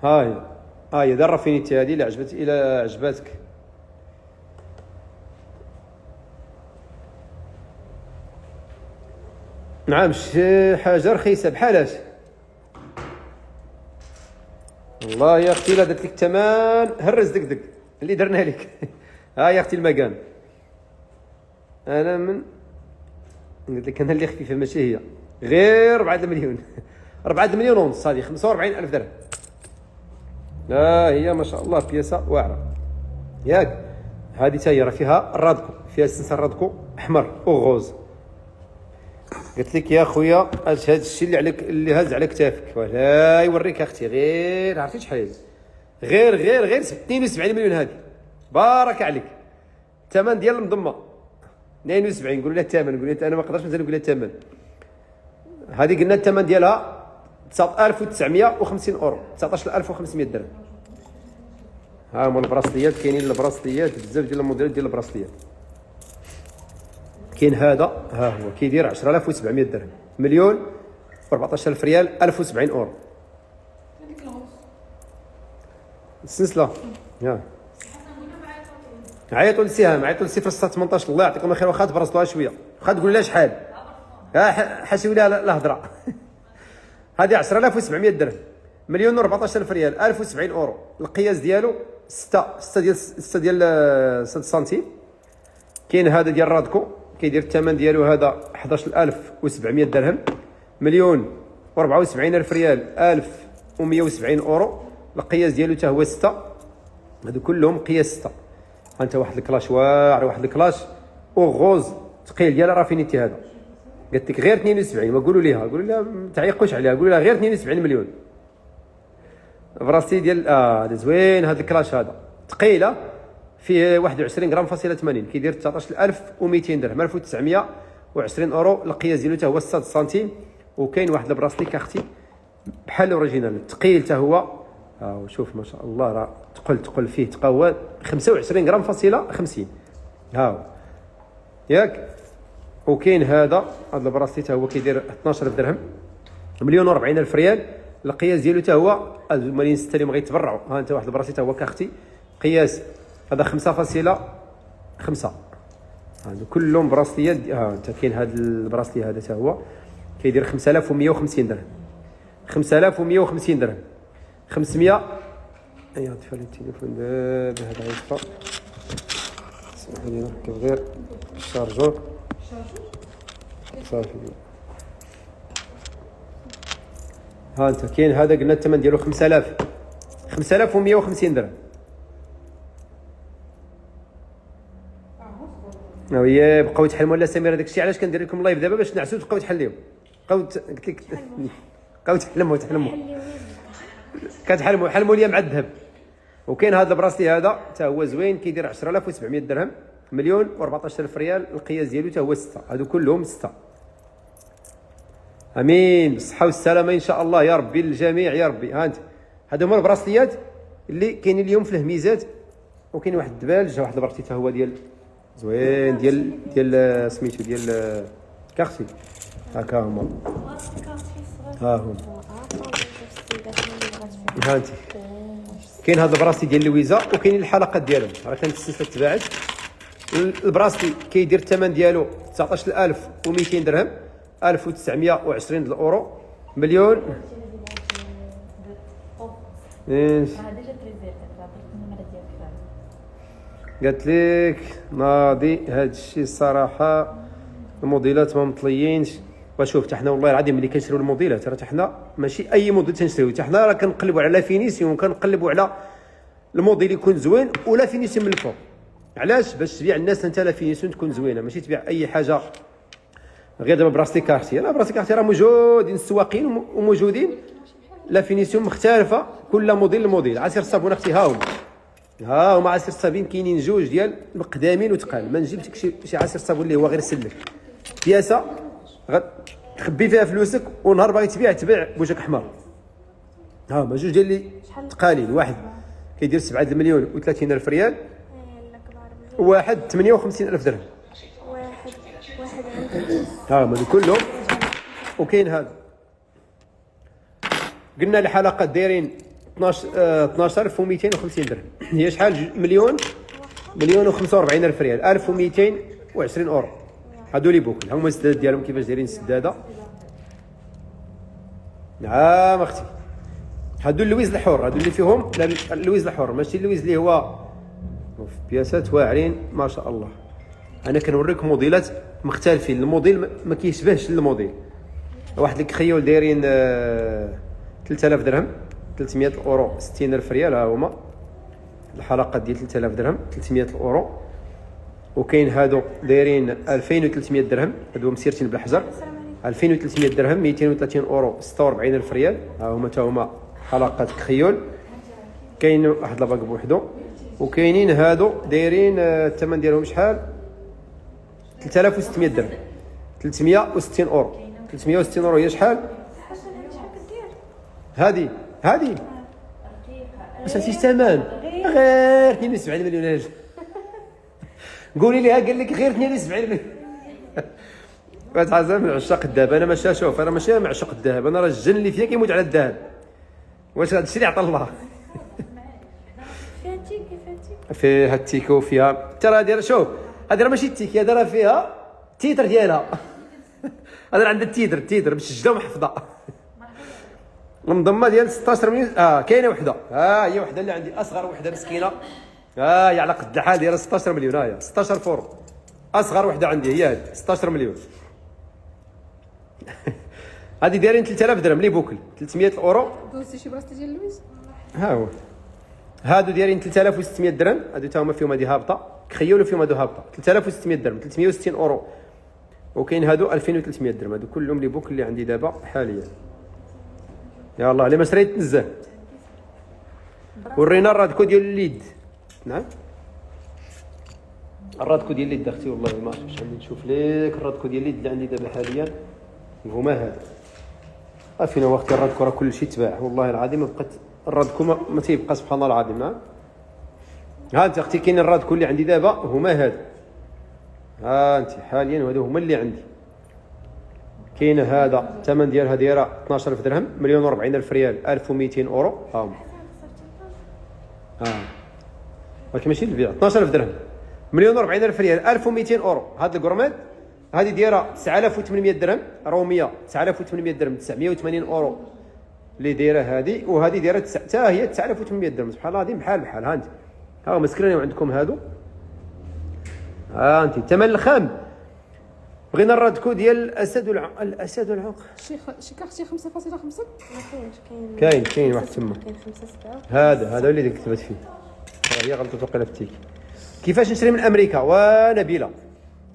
ها هي دار رافينيتي هذه اللي عجبتك. نعم شي حاجه رخيصه بحالاش. والله يا اختي لا درت لك الثمن هرز دك اللي درنا لك. ها يا اختي المكان انا من قلت لك انا اللي خفيفه ماشي هي. غير 4 مليون 4 مليون ونص. هذه 45000 درهم. لا هي ما شاء الله بياسه واعره ياك. هذه حتى هي راه فيها الرادكو، فيها السنسر الرادكو احمر وغوز. قلت لك يا خويا هذا الشيء اللي عليك اللي هز على كتافك ولا يوريك اختي. غير عرفتي شحال غير 72 مليون. هذه بارك عليك. الثمن ديال المضمه 72. نقول لها الثمن، نقول لها انا ما نقدرش مازال نقول لها الثمن. هذه قلنا الثمن ديالها 19950 اورو. 19500 درهم. ها هما البراسليات. كاينين البراسليات بزاف ديال الموديلات ديال البراسليات. كاين هذا ها هو كيدير 10700 درهم. 1,014,000 ريال. 1070 اورو. السلسله يا عيطوا للسهام، عيطوا ل 018. الله يعطيكم الخير. واخا تبرصلوها شويه، واخا تقول لها شحال، حاشيو لها الهضره. هذه 10700 درهم. 1,014,000 ريال. 1070 اورو. القياس ديالو 6 ديال 6 سنتيم. كاين هذا ديال رادكو كيدير الثمن ديالو هذا 11700 درهم. 1,074,000 ريال. 1170 اورو. القياس ديالو حتى هو 6. هادو كلهم قياس 6. انت واحد الكلاش واعر، واحد الكلاش اوغوز ثقيل ديال رافينيتي. هذا قالت لك غير 72. ما قولوا ليها ما تعيقوش عليها، قولوا لها غير 72 مليون. براسي ديال هذا زوين. هذا الكلاش هذا ثقيله فيه 21 غرام فاصله 80. كيدير 19200 درهم. 1920 اورو. القياس ديالو حتى هو 6 سنتيم. وكاين واحد البراسليك اختي بحال الاوريجينال ثقيل حتى هو. وشوف ما شاء الله راه تقل فيه تقوى 25 غرام فاصله 50. ها ياك. وكاين هذا البراسليت هو كيدير 12000 درهم. 1,040,000 ريال. القياس ديالو حتى هو المالين 6 اللي غيتبرعوا. ها انت واحد البراسليت هو كاختي قياس هذا 5.5. هادو كلهم براسليات. ها انت كاين هذا البراسلي هذا حتى هو كيدير 5150 درهم. 5150 درهم. 500. ايوا طفى لي التليفون دابا هذا غيطفى. اسمح لي نركب غير الشارجور صافي. ها انت كاين هذا قلنا الثمن ديالو 5150 درهم. ويا بقاو تحلموا لا سميره داك الشيء علاش كندير لكم لايف دابا باش نعسوا تبقاو تحليو قلت لك بقاو تحلموا حلموا ليا مع الذهب. وكاين هذا البراسلي هذا حتى هو زوين كيدير 10700 درهم، مليون و14000 ريال. القياس ديالو حتى هو 6. هادو كلهم 6. امين بالصحه والسلامه ان شاء الله يا ربي للجميع يا ربي. ها انت هادو هما البراسليات اللي كاينين اليوم في الهميزات. وكاين واحد الدبال جا واحد البراسلي حتى هو ديال زوين ديال سميتو ديال كارتي. هاكا هما ها هما. ها انت كاين هذا البراسلي ديال لويزا وكاين الحلقات ديالهم راه كانت السلسله تباعت. البراسلي كيدير الثمن ديالو 19200 درهم، 1920 الاورو، مليون. قالت لك ناضي هذا الشيء الصراحه الموديلات ما مطليينش. وشوف حتى حنا والله العظيم ملي كنشريو الموديلات راه حتى حنا ماشي اي موديل تنشريو، حتى حنا راه كنقلبوا على فينيسيون، كنقلبوا على الموديل يكون زوين ولا فينيسيون من الفوق. علاش؟ باش تبيع الناس انت لا فينيسيون تكون زوينه، ماشي تبيع اي حاجه. غير دابا براسلي كارتي، انا براسلي كارتي راه موجودين السواقين وموجودين لا فينيسيون مختلفه، كل موديل الموديل. عصير الصابون اختي ها هما عصير الصابين كاينين جوج ديال مقدامين وتقال. ما نجيبش لك شي عصير صابون اللي هو غير سلك بياسه تخبي فيها فلوسك ونهار باغي تبيع بوجهك احمر. ها هما جوج ديال اللي تقالين، واحد كيدير 7 مليون و30 الف ريال، وواحد 58 الف درهم. واحد عنده ها هما كلهم. وكاين هذا قلنا الحلقات دايرين 12250 درهم، هي شحال؟ مليون و45 الف ريال، 1220 اورو. هادو لي بوكل هما السداد ديالهم كيفاش دايرين السداده. نعم اختي هادو اللويز الحر، هادو اللي فيهم اللويز الحر ماشي اللويز اللي هو في بياسات واعرين ما شاء الله. انا كنوريكم موديلات مختلفين، الموديل ما كيشبهش الموديل. واحد الكخيول دايرين 3000 درهم، 300 اورو، 60 الف ريال. ها هما الحلقات ديال 3000 درهم، 300 اورو. وكاين هادو دايرين 2300 درهم، هادو مسيرتين بالحجر، 2300 درهم، 230 اورو، 46 الف ريال. ها هما تا هما حلقات كخيول. كاين واحد لاباك بوحدو. وكاينين هادو دايرين الثمن ديالهم شحال؟ 3600 درهم، 360 اورو. 360 اورو هي شحال؟ هادي واش عرفتيش الثمن؟ غير 72 مليون. قولي ليها قال لك غير 72 مليون. كتعزم من عشاق الذهب. انا ماشي شوف، انا ماشي معشوق الذهب، انا راه الجن اللي فيا كيموت على الذهب. واش هذا الشيء اللي عطى الله؟ فيها التيكو فيها ترى دايره. شوف هذه راه ماشي التيكي، هذا راه فيها التيتر ديالها. هذا عندها التيتر مسجله ومحفظه. منضمه ديال 16 مليون. كاينه وحده، هي وحده اللي عندي اصغر وحده مسكينه. هي على قد الحال دايره 16 مليون. هي 16 فورو، اصغر وحده عندي هي هذه 16 مليون. هذه دايرين 3000 درهم لي بوكل، 300 اورو. دوزتي شي براسلي ديال لويز؟ ها هو هادو دايرين 3600 درهم. هادو تا هما فيهم هذه هابطه، كخيولوا فيهم هادو هابطه. 3600 درهم، 360 اورو. وكاين هادو 2300 درهم. هادو كلهم لي بوكل اللي عندي دابا حاليا. يا الله اللي ما شريت نزه. ورينا الرادكو ديال الليد. نعم الرادكو ديال الليد اختي والله ما عرفتش عندي نشوف لك الرادكو ديال الليد اللي عندي دابا حاليا هما هاد. فينا وقت الرادكو راه كل شيء تباع والله العظيم. ما بقات الرادكو ما تيبقى سبحان الله العظيم. نعم ها انت اختي كاين الرادكو اللي عندي دابا هما هاد. ها انت حاليا وهادو هما اللي عندي. كاين هذا الثمن ديالها دايره 12000 درهم، مليون و40 الف ريال، 1200 اورو. ها هما ولكن ماشي البيع. 12000 درهم، مليون و40 الف ريال، 1200 اورو. هاد الكروميد هذه دايره 9800 درهم، روميه 9800 درهم، 980 اورو اللي دايره هذه. وهذه دايره حتى هي 9800 درهم. سبحان الله العظيم بحال ها انت. ها مسكرين عندكم هادو. انت الثمن الخام. بغينا الرادكو ديال الاسد والعنق. شي كارتي 5.5. ما كاينش. كاين واحد تما. كاين 5.7. هذا اللي كتبت فيه. هي غلطت وقيله في التيك. كيفاش نشري من امريكا ونبيله.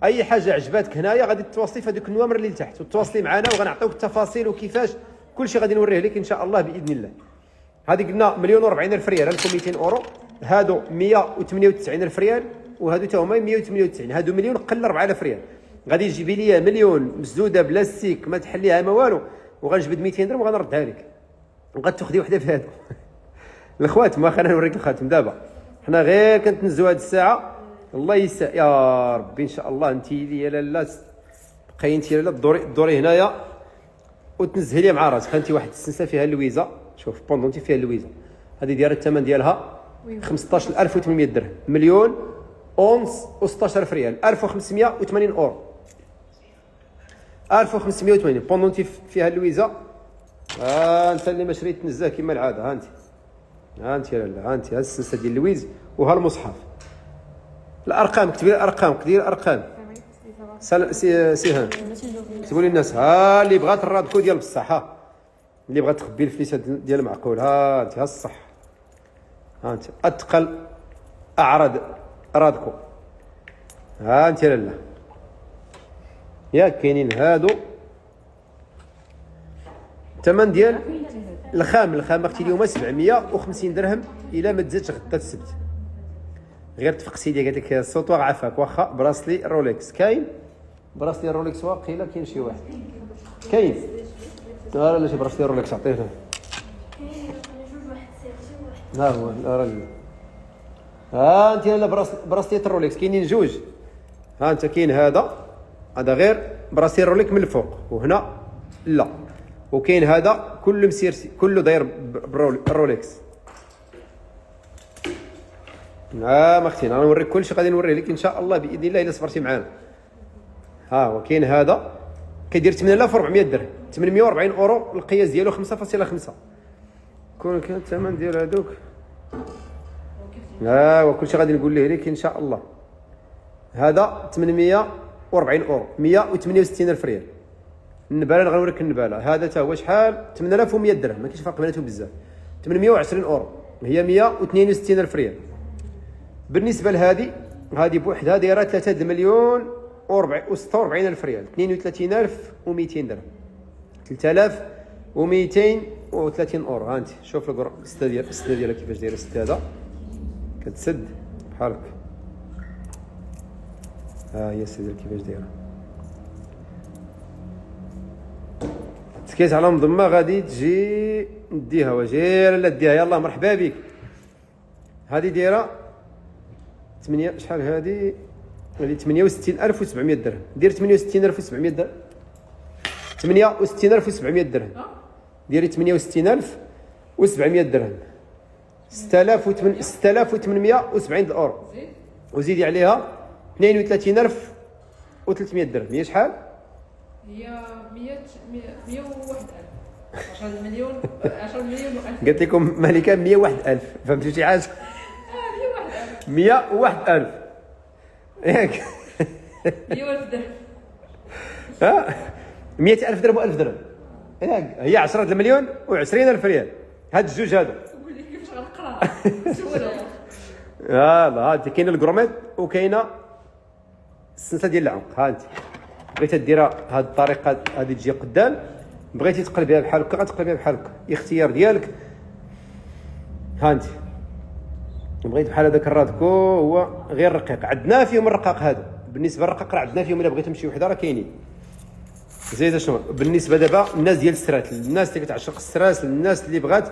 اي حاجه عجباتك هنايا غادي تواصلي في هذوك النوامر اللي لتحت وتواصلي معنا وغنعطيوك التفاصيل وكيفاش كلشي غادي نوريه لك ان شاء الله باذن الله. هذه قلنا 1,040,000 ريال 1200 اورو، هادو 198,000 ريال، وهادو تا هما 198. هادو مليون قل 4000 ريال. غادي تجيبي لي مليون مسدوده بلاستيك ما تحليها ما والو، وغنجبد 200 درهم وغنردها لك، وغتاخدي وحده في هادو. الاخوات ما خلينا نوريك الخاتم دابا، حنا غير كنتنزلوا هاد الساعه. الله يسع يا ربي ان شاء الله. انت يا لاله بقاي انت يا لاله دوري هنايا وتنزهي لي مع راسك. انت واحد السنسه فيها اللويزه، شوف بوندونتي فيها اللويزه، هذه دايره الثمن ديالها 15800 درهم، مليون اونص و16000 ريال، 1580 اورو، 1580 بوندونتي فيها اللويزه. انت اللي ما شريت تنزه كما العاده. ها انت يا لاله، ها انت ها السنسه ديال اللويز وها المصحف. الارقام كتبي الارقام، كدير الارقام. سيهان كتبوا لي الناس. ها اللي بغات الرادكو ديال بصح، ها اللي بغات تخبي الفليسات ديال معقول. ها انت ها الصح، ها انت اتقل اعرض رادكو. ها انت لاله ياك كاينين هادو. الثمن ديال الخام اختي اليوم 750 درهم الى ما تزادش غدا السبت. غير تفقسي لي قالت لك السوطوار عافاك. واخا براسلي رولكس كاين، براسلي رولكس واقيلا كاين شي واحد كاين. لا شي براسلي رولكس عطيته. ها هو راجل. ها انت لا براسلي رولكس كاينين جوج. ها انت كاين هذا غير براسلي رولكس من الفوق، وهنا لا، وكاين هذا كله مسير كله داير بالرولكس. ما اختي انا نوريك كلشي، غادي نوريه لك ان شاء الله باذن الله الا صبرتي معانا. ها هو كاين هذا كيدير 8400 درهم، 840 اورو، القياس ديالو 5.5. كون كان الثمن ديال هذوك وكلشي غادي نقول لك ان شاء الله. هذا 840 اورو، 168,000 ريال. النباله غنوريك النباله. هذا تا هو شحال؟ 8100 درهم، ما كاينش فرق بيناتهم بزاف. 820 اورو هي 162,000 ريال. بالنسبه لهذه بوحدها دايره 3,046,000 ريال، 32,200 درهم، 3,230 اورو. ها انت شوف السته ديالها كيفاش دايره. السته هذا كتسد بحال هكا. ها هي السته ديال كيفاش دايره. تكيت على مضمه غادي تجي نديها. واجي لا ديها يلاه مرحبا بك. هذه دايره 8 شحال؟ هذه 68,700 درهم. دير 68,700 درهم، 68,700 درهم. ديري 68,700 درهم، 6,870 اورو، وزيدي عليها 32,300 درهم. هي شحال؟ هي 101,000. 10 مليون 10 مليون قلت لكم مالكه 101,000. فهمتوا شي حاجه؟ 101,000 ياك 100,000 درهم. ها 100,000 درهم و1000 درهم ياك. هي 10 مليون و20,000 ريال. هاد الجوج هادو قول لي كيفاش غنقرا سولها. لا هادي كاينه الكروميت وكاينه السنسه ديال العنق. ها انت بغيتي ديرها هاد الطريقه هادي تجي قدام، بغيتي تقلبيها بحال هكا غتقلبيها بحال هكا، اختيار ديالك. ها انت بغيت بحال هذاك الرادكو هو غير رقيق. عندنا فيهم الرقاق هذا. بالنسبه للرقاق راه عندنا فيهم، الا بغيتهم شي وحده راه كاينين. زيد شنو بالنسبه دابا الناس ديال السرات، الناس اللي كتعشق السراس، الناس اللي بغات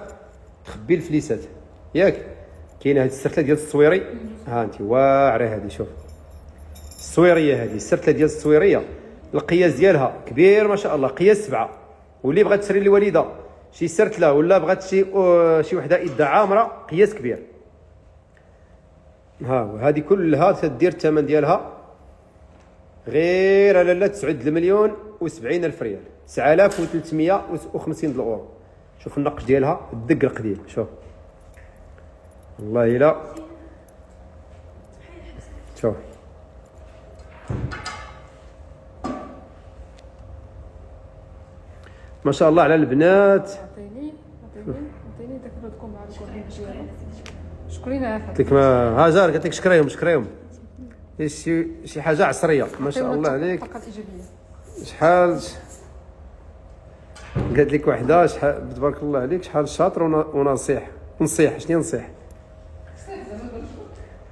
تخبي الفليسات ياك، كاينه هذه السرتله ديال التصويري. ها انت واعره هذه، شوف التصويريه هذه، السرتله ديال التصويريه القياس ديالها كبير ما شاء الله، قياس 7. واللي بغات تشري للوالده شي سرتله ولا بغات شي وحده اذا عامره قياس كبير. ها وهذه كلها تدير الثمن ديالها غير لاله 9,070,000 ريال، 9,350 اورو. شوف النقش ديالها الدقرق ديال، شوف والله الا شوف ما شاء الله على البنات. عطيني داك الرادكو مع الكورنيش ديالو. شكرينا يا قلت لك ما هاجر قلت لك شكريهم شي حاجه عصريه ما شاء الله عليك. الطاقه الايجابيه. شحال قالت لك وحده، شحال تبارك الله عليك، شحال شاطر ونصيح. شنو نصيح؟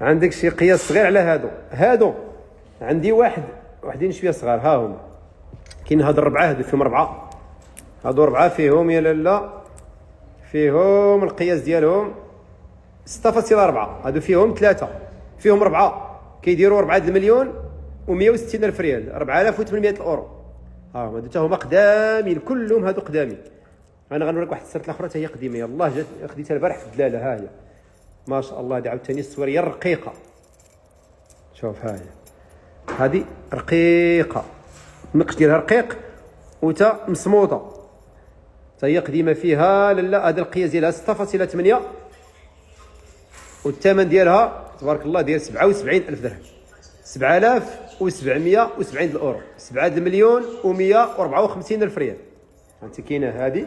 عندك شي قياس صغير على هادو عندي وحدين شويه صغار، ها هما كاين هاد الربعه، هادو فيهم ربعه، هادو ربعه فيهم يا لالا، فيهم القياس ديالهم 6.4، هادو فيهم 3، فيهم 4 كيديروا 4 المليون و160 الف ريال، 4800 الاورو. ها هما حتى هما قدامين، كلهم هادو قدامين. انا غنوريك واحد السرت الاخرى حتى هي قديمه، يلاه جات خديتها البارح في الدلاله، ها هي ما شاء الله. هادي عاوتاني السواريه الرقيقه، شوف ها هي، هادي رقيقه، النقش ديالها رقيق وتا مصموطه، حتى هي قديمه فيها. لا هذا القياس ديالها 6.8 والثمن ديالها تبارك الله ديال 77 الف درهم، 7770 الاورو، 7 المليون و154 الف ريال. انت كاينه هذه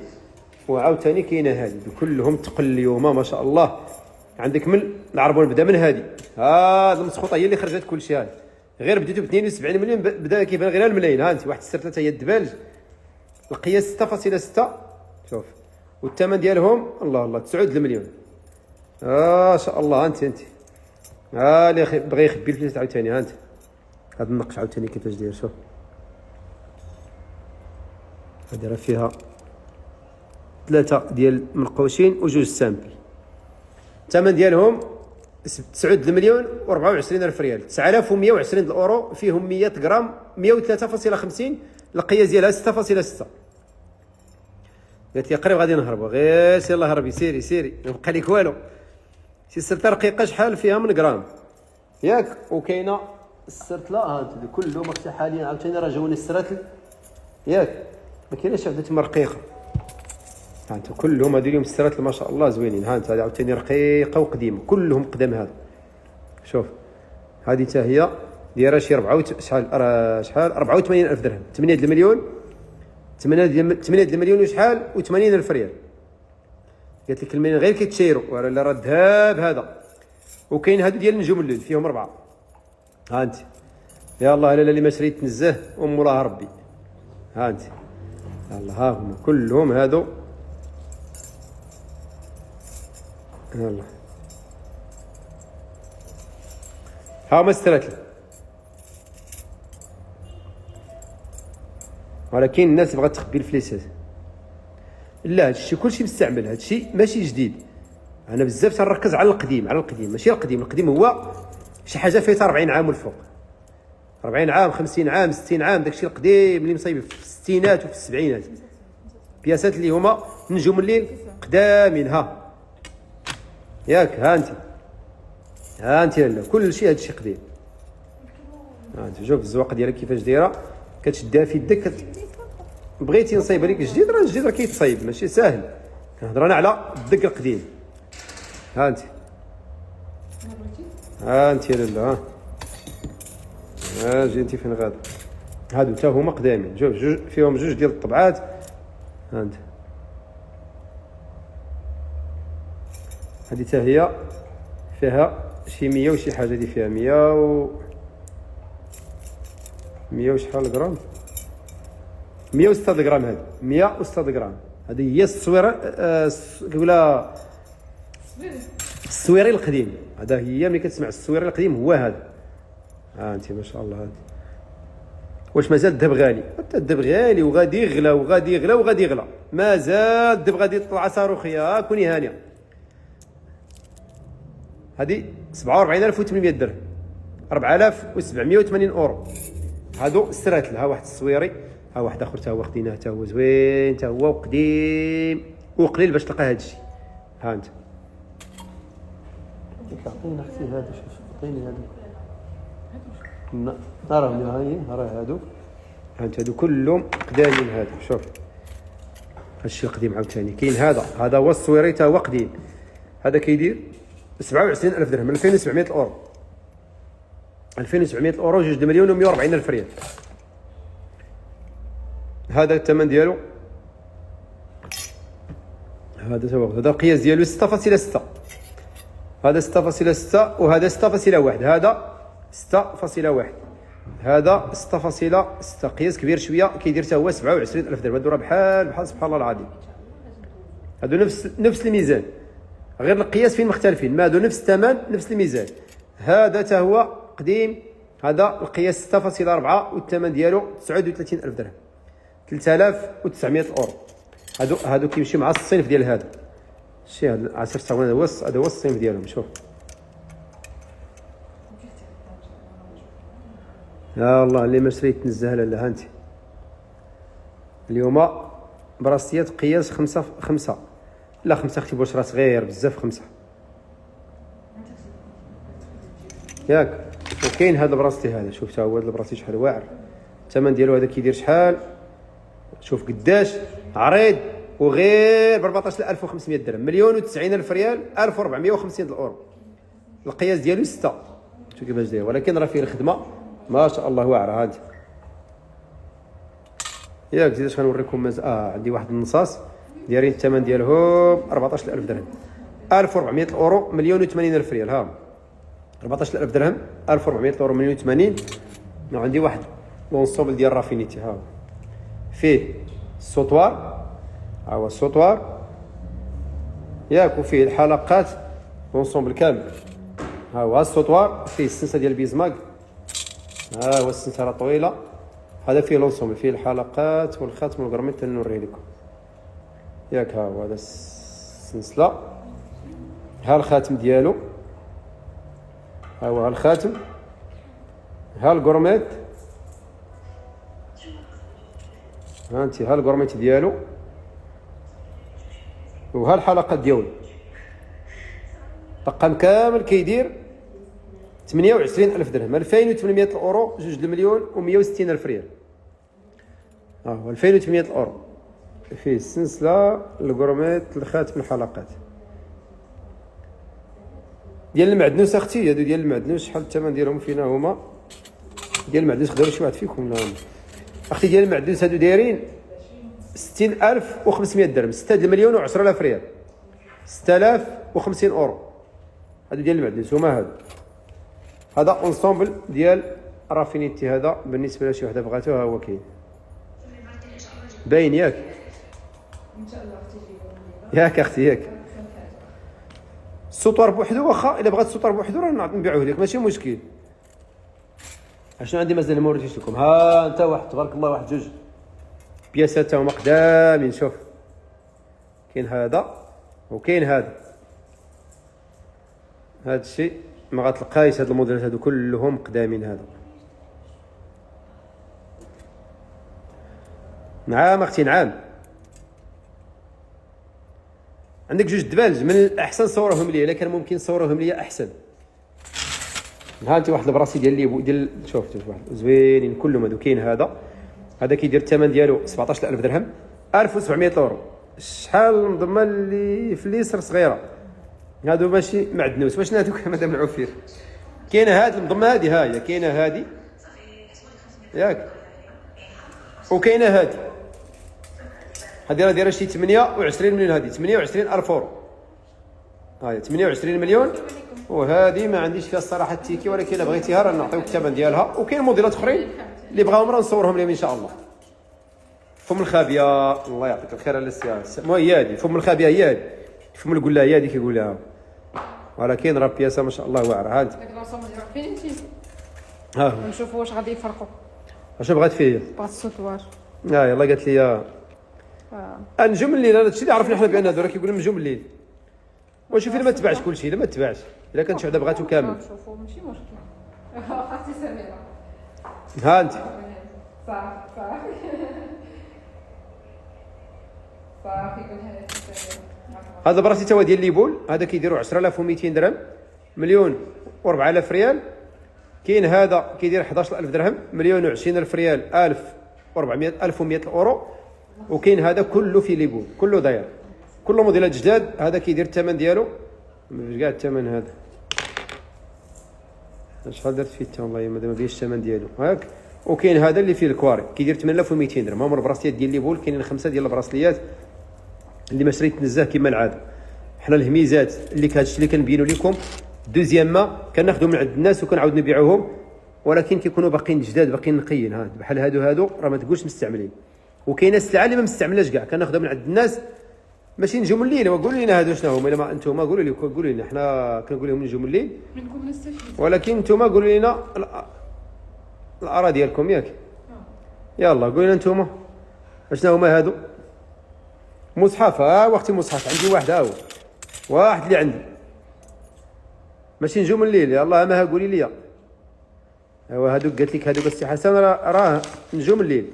وعاوتاني كاينه هذه، كلهم تقل اليوم ما شاء الله. عندك من العربون بدا من هذه، هذه المسخوطه هي اللي خرجت كل شيء. هذه غير بديتو ب 72 مليون بدا كيبان غير الملايين. ها انت واحد السرته هي الدبالج، القياس 6.6 شوف، والثمن ديالهم الله 9 المليون. ما شاء الله. انت اللي بغى يخبي الفلوس عاوتاني، ها انت هذا النقش عاوتاني كيفاش داير، شوف هذه راه فيها 3 ديال منقوشين وجوج سامبل. الثمن ديالهم 9 المليون و24 الف ريال، 9120 الاورو، فيهم 100 غرام 103.50، القياس ديالها 6.6. قالت لي قريب غادي نهربوا، غير يلاه هربي سيري ما بقى لك والو. شي سرته رقيقه شحال فيها من غرام ياك. وكاينه السرتله هانت كلهم حاليا عاوتاني راه جاوني السراتل ياك، ما كايناش وحده تما رقيقه. ها انت كلهم هادو اليوم السراتل ما شاء الله زوينين. ها انت هذه عاوتاني رقيقه وقديمه، كلهم قدام. هذا شوف هذه حتى هي دايره شي 4 شحال 84 الف درهم، 8 المليون 8 المليون وشحال و80 الف ريال. قالت لك المليون غير كيتشيروا، ولا راه الذهب هذا. وكاين هادو ديال النجوم الليل فيهم 4. ها انت يا الله لا اللي ما شريت نزه ومولاه ربي. ها انت يلا ها هما كلهم هادو، يلا ها هما السراتل. ولكن الناس بغات تخبي الفليسات. لا هادشي كلشي مستعمل، هادشي ماشي جديد. انا بزاف تنركز على القديم، ماشي القديم هو شي حاجه فيها 40 عام والفوق، 40 عام 50 عام 60 عام، داكشي القديم اللي مصايب في الستينات وفي السبعينات. بياسات اللي هما نجوم الليل قدامين. ها ياك ها انت لا كلشي هادشي قديم. ها انت شوف الزواقه ديالها كيفاش دايره، كتشدها في يدك بغيتي نصايبها لك جديد، راه الجديد راه كيتصايب ماشي ساهل. كنهضر انا على الدق القديم. ها انت يا لاله، ها جي انت فين غادا. هادو حتى هما قدامين، جوج فيهم جوج ديال الطبعات. ها انت هادي حتى هي فيها شي 100 وشي حاجه، دي فيها 100 وشحال غرام، 106 غرام. هادي 106 غرام. هذه هي الصويره كيقولها السويري القديم. هذا هي ملي كتسمع السويري القديم هو هذا. ها انت ما شاء الله. هذا واش مازال الذهب غالي؟ حتى الذهب غالي وغادي يغلى مازال الذهب غادي يطلع صاروخيه. كوني هانيه. هذه 47800 درهم، 4780 اورو. هادو السراتل. ها واحد السويري، ها واحد اخر تا هو خديناه، تا هو زوين، تا هو وقديم وقليل باش تلقى هادشي. ها انت عطينا اختي هذا، شوف عطيني هذا. راهم هاي هادو. ها انت هادو كلهم قدامين. هادو شوف هادشي القديم عاوتاني. كاين هذا هو السويري تا هو قديم. هذا كيدير 27000 درهم، 2700 الاورو. 2700 الاورو 2 مليون و140 الف ريال. هذا الثمن ديالو، هذا القياس ديالو 6.6. هذا 6.6 وهذا 6.1. هذا 6.1. هذا 6.6 قياس كبير شويه، كيدير حتى هو 27,000 درهم. هادو راه بحال سبحان الله العظيم. هادو نفس الميزان، غير القياس فين مختلفين، ما هادو نفس الثمن نفس الميزان. هذا حتى هو قديم، هذا القياس 6.4 والثمن ديالو 39,000 درهم، 3,900 اورو. هادو كيمشيو مع الصنف ديال هذا. شتي هذا 10 ثواني، هذا هو الصنف ديالهم. شوف يا الله اللي ما شريت تنزه لاله. ها انت اليوم براستيات قياس 5 لا 5 اختي واش راه صغير بزاف 5 ياك. وكاين هذا البراستي هذا، شوف تا هو هذا البراستي شحال واعر، الثمن ديالو هذا كيدير شحال، شوف قداش عريض، وغير ب 14,500 درهم، 1,090,000 ريال، 1,450 اورو. القياس ديالو 6. شوف كيفاش داير، ولكن راه فيه الخدمه ما شاء الله واعره. هادي ياك زيد اش غنوريكم. عندي واحد النصاص دايرين الثمن ديالهم 14,000 درهم، 1,400 اورو، 1,080,000 ريال. ها 14,000 درهم، 1,400 اورو، 1,080. عندي واحد لونسومبل ديال رافينيتي. ها فيه السوطوار، ها هو السوطوار ياك، وفيه الحلقات لونسومبل كامل. ها هو السوطوار، فيه السنسه ديال بيزماك، ها هو السنسه راه طويله. هذا فيه لونسومبل، فيه الحلقات والخاتم والقرميط تنوريه لكم ياك. ها هو هذا السلسله، ها الخاتم ديالو، ها هو الخاتم، ها القرميط، ها انت ها القرميط ديالو، وها الحلقات ديالو. الطقم كامل كيدير 28,000 درهم، 2,800 اورو، 2,160,000 ريال. ها هو 2,800 اورو، فيه السلسله، القرميط، الخاتم، الحلقات ديال المعدنوس. اختي هادو ديال المعدنوس شحال الثمن ديالهم فينا هما؟ ديال المعدنوس خداو شي واحد فيكم؟ لا اختي ديال المعدنوس هادو دايرين 60,500 درهم، 6,110,000 ريال، 6,050 اورو. هادو ديال المعدنوس هما هادو. هذا اونسومبل ديال رافينيتي، هذا بالنسبه لشي وحده بغاتو ها هو كاين باين ياك. ياك اختي ياك. السطور بوحدو، واخا الا بغات السطور بوحدو راه نبيعوه لك ماشي مشكل. اشنو عندي مازال ما وريتيش لكم؟ ها انت واحد تبارك الله، واحد جوج بياسات هما قدامين. شوف كاين هذا وكاين هذا الشيء ما غتلقايش. هاد الموديلات هادو كلهم قدامين. هذا نعم اختي نعم. عندك جوج دبالج، من الاحسن صورهم لي، الا كان ممكن صورهم لي احسن. ها انت واحد البراسي ديال شوف واحد زوينين كلهم هادو. كاين هذا كيدير الثمن ديالو 17,000 درهم، 1,700 اورو. شحال المضمه اللي في اليسر صغيره، هادو ماشي معدنوس، واش هادوك مادام العفير. كاينه هاد المضمه هادي، ها هي كاينه هادي ياك، وكاينه هادي راه دايره شي 28 مليون. هادي 28,000 اورو. ها هي 28 مليون. وهذه ما عنديش فيها الصراحه التيكي، ولكن الا بغيتيها راه نعطيوك الثمن ديالها. وكاين موديلات اخرين اللي بغاهم راه نصورهم لهم ان شاء الله. فم الخابيه، الله يعطيك الخير على السياسه. المهم هي هذه فم الخابيه، هي هذه فم القله، هي هذه كيقول لها. ولكن راه بياسه ما شاء الله واعره. هاد داك الرسوم ديال فينيتي ها نشوفوا واش غادي يفرقوا. اش بغات فيه؟ بغات السوطوار. يلا قالت لي نجم الليل. هذا الشيء اللي عرفنا حنا بان هذا راه كيقول نجم الليل. وشوف الا ما تباعش كل شيء، الا ما تباعش، الا كانت شي وحده بغاتو كامل نشوفوا ماشي مشكل. اختي سميره ها انت صافي قولها لك سميره. هذا براسي توا ديال ليبول، هذا كيديروا 10,200 درهم، 1,004,000 ريال. كاين هذا كيدير 11,000 درهم، 1,020,000 ريال، 1,100 اورو. وكاين هذا كله في ليبول، كله داير، كله موديلات جداد. هذا كيدير الثمن ديالو كاع الثمن هذا شحال درت فيه حتى والله ما بيش الثمن ديالو هاك. وكاين هذا اللي فيه الكواري كيدير 8,200 درهم. هما البراسليات ديال ليبول، كاينين 5 ديال البراسليات اللي ما شريت نزاه كما العاده. حنا الهميزات اللي كهادشي اللي كنبينوا لكم دوزيامه كناخذوا من عند الناس وكنعاود نبيعوهم، ولكن كيكونوا باقيين جداد باقيين نقيين. ها بحال هادو راه ما تقولش مستعملين. وكاينه السلعه اللي ما مستعملاش كاع كناخذها من عند الناس، ماشي نجيو من الليل وقولوا لنا هادو شنو هما. الا ما انتم قولوا لنا، حنا كنقول لهم نجيو من الليل، منكم نستفيد. ولكن انتم قولوا لنا الاراء ديالكم ياك. يلا قولوا لنا انتم اشنو هما هادو. مصحف، وقتي مصحف عندي واحد، ها هو واحد اللي عندي، ماشي نجيو من الليل. يلاه ما قولي لي. ايوا هادو قالت لك هادو السي حسن راه نجيو من الليل.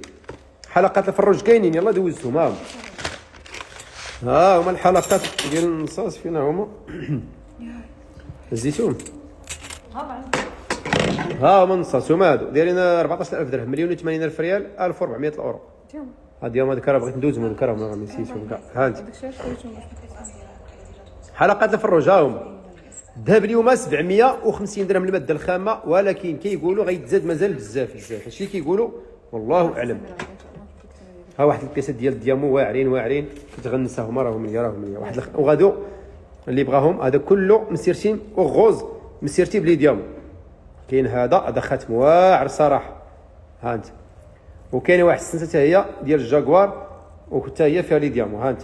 حلقات الفروج كاينين، يلاه دوزتهم. ها هما الحلقات ديال النصاص فينا هما. الزيتون ها هما النصاص هما هادو دايرين 14000 درهم، 1,080,000 ريال، 1400 اورو. هادي هما ديك راه بغيت ندوزهم هذوك راه ما نسيتهم كاع. ها انت حلقات الفروج ها هما. الذهب اليوم 750 درهم الماده الخام، ولكن كيقولوا غيتزاد مازال بزاف. هادشي كيقولوا والله اعلم. ها واحد البيسات ديال الديامو واعرين كتغنساهم راهم ليا واحد وغادو اللي بغاهم. هذا كله مسيرتين وغوز مسيرتي بلي ديامو. كاين هذا خاتم واعر صراحه. ها انت وكاينه واحد السنسه حتى هي ديال الجاكوار وحتى هي فيها لي ديامو. ها انت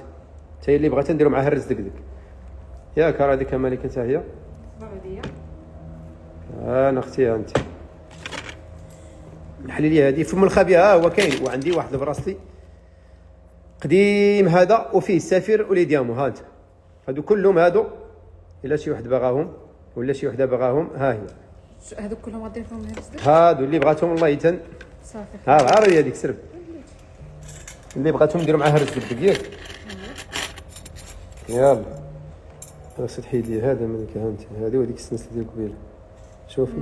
حتى هي اللي بغيت نديرو معاها الرز دك ياك. راه هذيك مالكه حتى هي. انا اختي انت نحلي لي هذه فم الخبيه. هو كاين. وعندي واحد البراسلي قديم هذا وفيه السفير ولي ديامو. ها انت هادو كلهم هادو الا شي واحد باغاهم ولا شي وحده باغاهم. ها هي هذوك كلهم غادي فيهم الرز. هادو اللي بغاتهم الله يتن صافي. ها عارف هذيك سرب اللي بغاتهم نديروا معاها رز ياك. يلا خاصك تحيد لي هذا منك. ها انت هذه وديك السنسله ديال قبيله شوفي.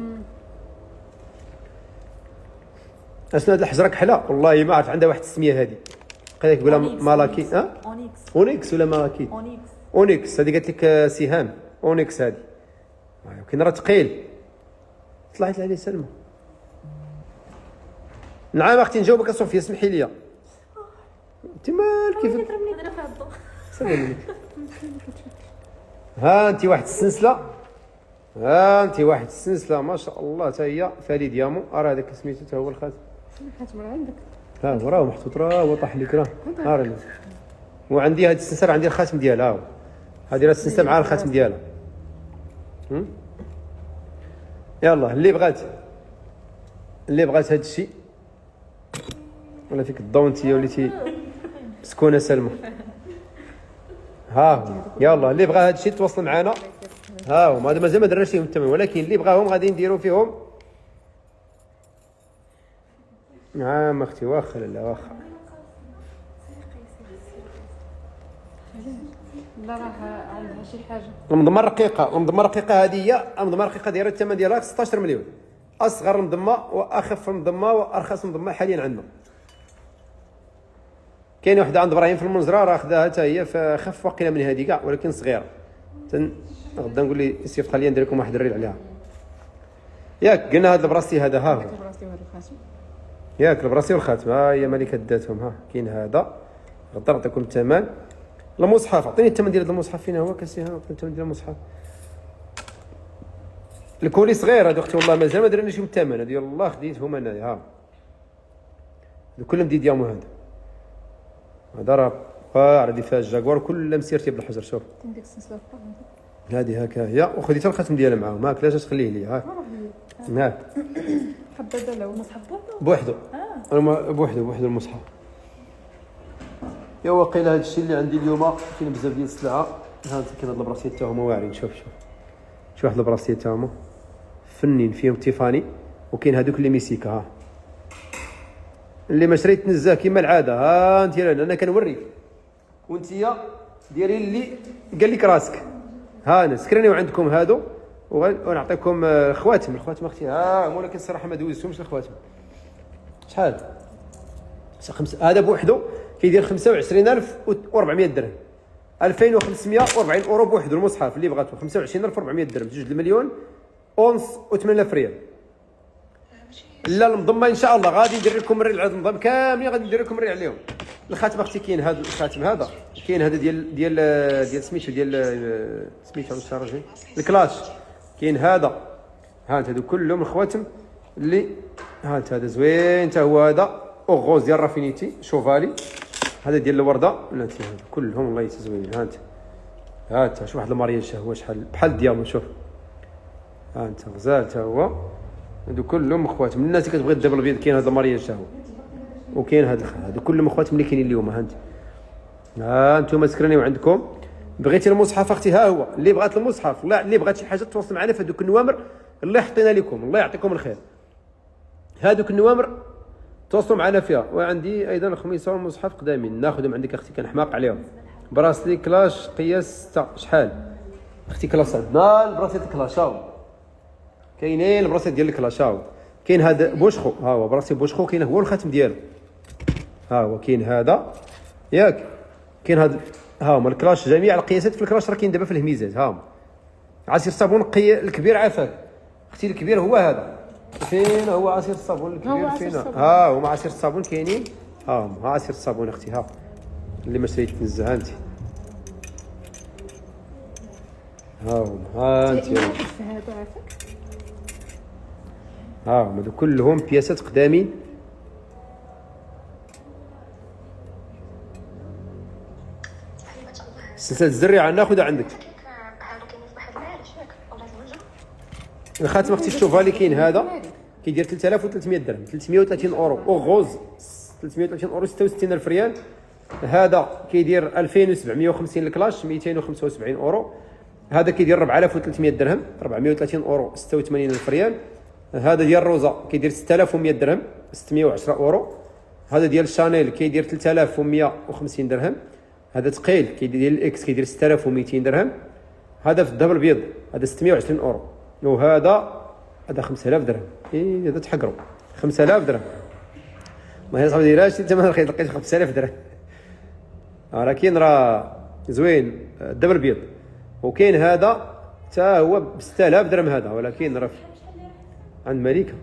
اشنو هاد الحجره كحله والله ما عرفت. عندها واحد السميه هذه بقيت تقولها مالاكي. ها اونيكس ولا مالاكي؟ اونيكس هذه قالت لك سهام. اونيكس هذه ولكن راه ثقيل. طلعت عليه سلمى. نعم اختي نجاوبك صوفيا اسمحي لي. انت مالك كيف سلمي لك. ها انت واحد السنسله ما شاء الله حتى هي فالي ديامو. راه هذاك سميتو حتى هو الخاتم. الخاتم راه عندك. ها راه محطوط راه طاح لك راه. وعندي هذه السنسله عندي الخاتم ديالها. هذه راه السنسله مع الخاتم ديالها. يلا اللي بغات هذا الشيء ولا فيك الضو انت وليتي مسكونه سلمى. ها يلا اللي بغى هذا الشيء تواصل معنا. ها هما هذا مازال ما درناش لهم الثمن، ولكن اللي بغاهم غادي نديروا فيهم. نعم اختي واخا لا راه عندها شي حاجه. المنظمه الرقيقه هذه هي المنظمه الرقيقه دايره الثمن ديالها 16 مليون. اصغر منظمه واخف منظمه وارخص منظمه حاليا عندنا. كاين وحده عند ابراهيم في المنزره راه خداها حتى هي فخف وقيله من هذه كاع ولكن صغيره. غدا نقول لي السيف خلينا ندير لكم واحد الريل عليها. ياك قلنا هذا البراستي هذا ها هو ياك البراستي والخاتم. ها هي ملكه داتهم. ها كاين هذا غدا نعطيكم الثمن. المصحف عطيني الثمن ديال هذا المصحف فين هو كاسي. ها الثمن ديال المصحف الكولي صغير هذا اختي والله مازال ما درناش الثمن. هذه يلاه خديتهم انايا. ها كلهم ديامو. هذا راه واعر اللي فيها الجاكوار كلها مسيرتي بالحجر. شوف ديك السلسله هذه هكا هي وخديتها الخاتم ديالها معاهم. هاك علاش تخليه لي. هاك هاك حبذا لو المصحف بوحدو. بوحدو المصحف. يا وقيل هذا الشيء اللي عندي اليوم كاين بزاف ديال السلعه. ها انت كاين هاد البراسيات حتى هما واعرين. شوف واحد البراسيات حتى هما فنين فيهم تيفاني. وكاين هذوك اللي ميسيكا. ها اللي ما شريت نزاه كما العاده. ها انت انا كنوريك وانت ديري اللي قال لك راسك. ها انا سكرينيو عندكم هادو ونعطيكم خواتم. الخواتم اختي ها ولكن الصراحه ما دوزتهمش الخواتم. شحال هذا بوحدو كيدير 25400 درهم. 2540 اورو بوحدو المصحف اللي بغاتو. 25400 درهم 2 مليون ونص و8000 ريال. لا المضمه ان شاء الله غادي ندير لكم الريل على المضم كاملين غادي ندير لكم الريل عليهم. الخاتم اختي كاين هذا الخاتم هذا كاين هذا ديال سميتو ديال سميتو الشارجي الكلاش. كاين هذا، ها انت هادو كلهم الخواتم اللي ها انت هذا زوين حتى هو، هذا اوغوز ديال رافينيتي شوفالي، هذا ديال الورده، لا انت هادو كلهم والله زوينين. ها انت شوف واحد المارياج هو شحال بحال الديامون، شوف ها انت غزال حتى هو، هادو كلهم خواتم. الناس اللي كتبغي الدبل الابيض كاين هذا المارياج حتى هو، وكاين هادو كلهم خواتم اللي كاينين اليوم. ها انتم سكرينيو عندكم. بغيتي المصحف اختي ها هو، اللي بغات المصحف لا اللي بغات شي حاجه تواصل معنا في هذوك النوامر اللي حطينا لكم، الله يعطيكم الخير. هذوك النوامر تواصلوا معنا فيها. وعندي ايضا الخميسه والمصحف قدامين ناخذهم عندك اختي، كنحماق عليهم. براسلي كلاش قياس 6 شحال اختي؟ كلاش عندنا البراسيت كلاش، هاو كاينين البراسيت ديال الكلاش، هاو كاين هذا بوشخو، ها هو براسيت بوشخو، كاين هو الخاتم ديالو، ها هو كاين هذا ياك، كاين هذا، ها هما الكلاش جميع القياسات في الكلاش راه كاين دابا في الهميزات. ها هما عصير الصابون الكبير عافاك اختي، الكبير هو هذا. فين هو عصير الصابون الكبير؟ فين؟ ها هما عصير الصابون كاينين، ها عصير الصابون اختي، ها اللي ما شريت تنزه انت، ها انت ها هما هادو كلهم بياسات قدامين. سلسله الزريعه ناخذها عندك. الخاتم اختي الشوفالي كاين هذا كيدير 3300 درهم، 330 اورو اوغوز، 330 اورو 66000 ريال. هذا كيدير 2750 الكلاش 275 اورو. هذا كيدير 4300 درهم 430 اورو 86000 ريال. هذا ديال روزا كيدير 6100 درهم 610 اورو. هذا ديال شانيل كيدير 3150 درهم. هذا ثقيل كيدير ديال الاكس كيدير 6200 درهم. هذا في الذهب الابيض هذا 620 اورو. وهذا 5000 درهم. هذا تحقروا 5000 درهم، ما هي صافي ديرهاش انت، ما لقيت 5000 درهم. ولكن راه زوين الذهب الابيض. وكاين هذا حتى هو ب 6000 درهم هذا، ولكن راه عند مليكه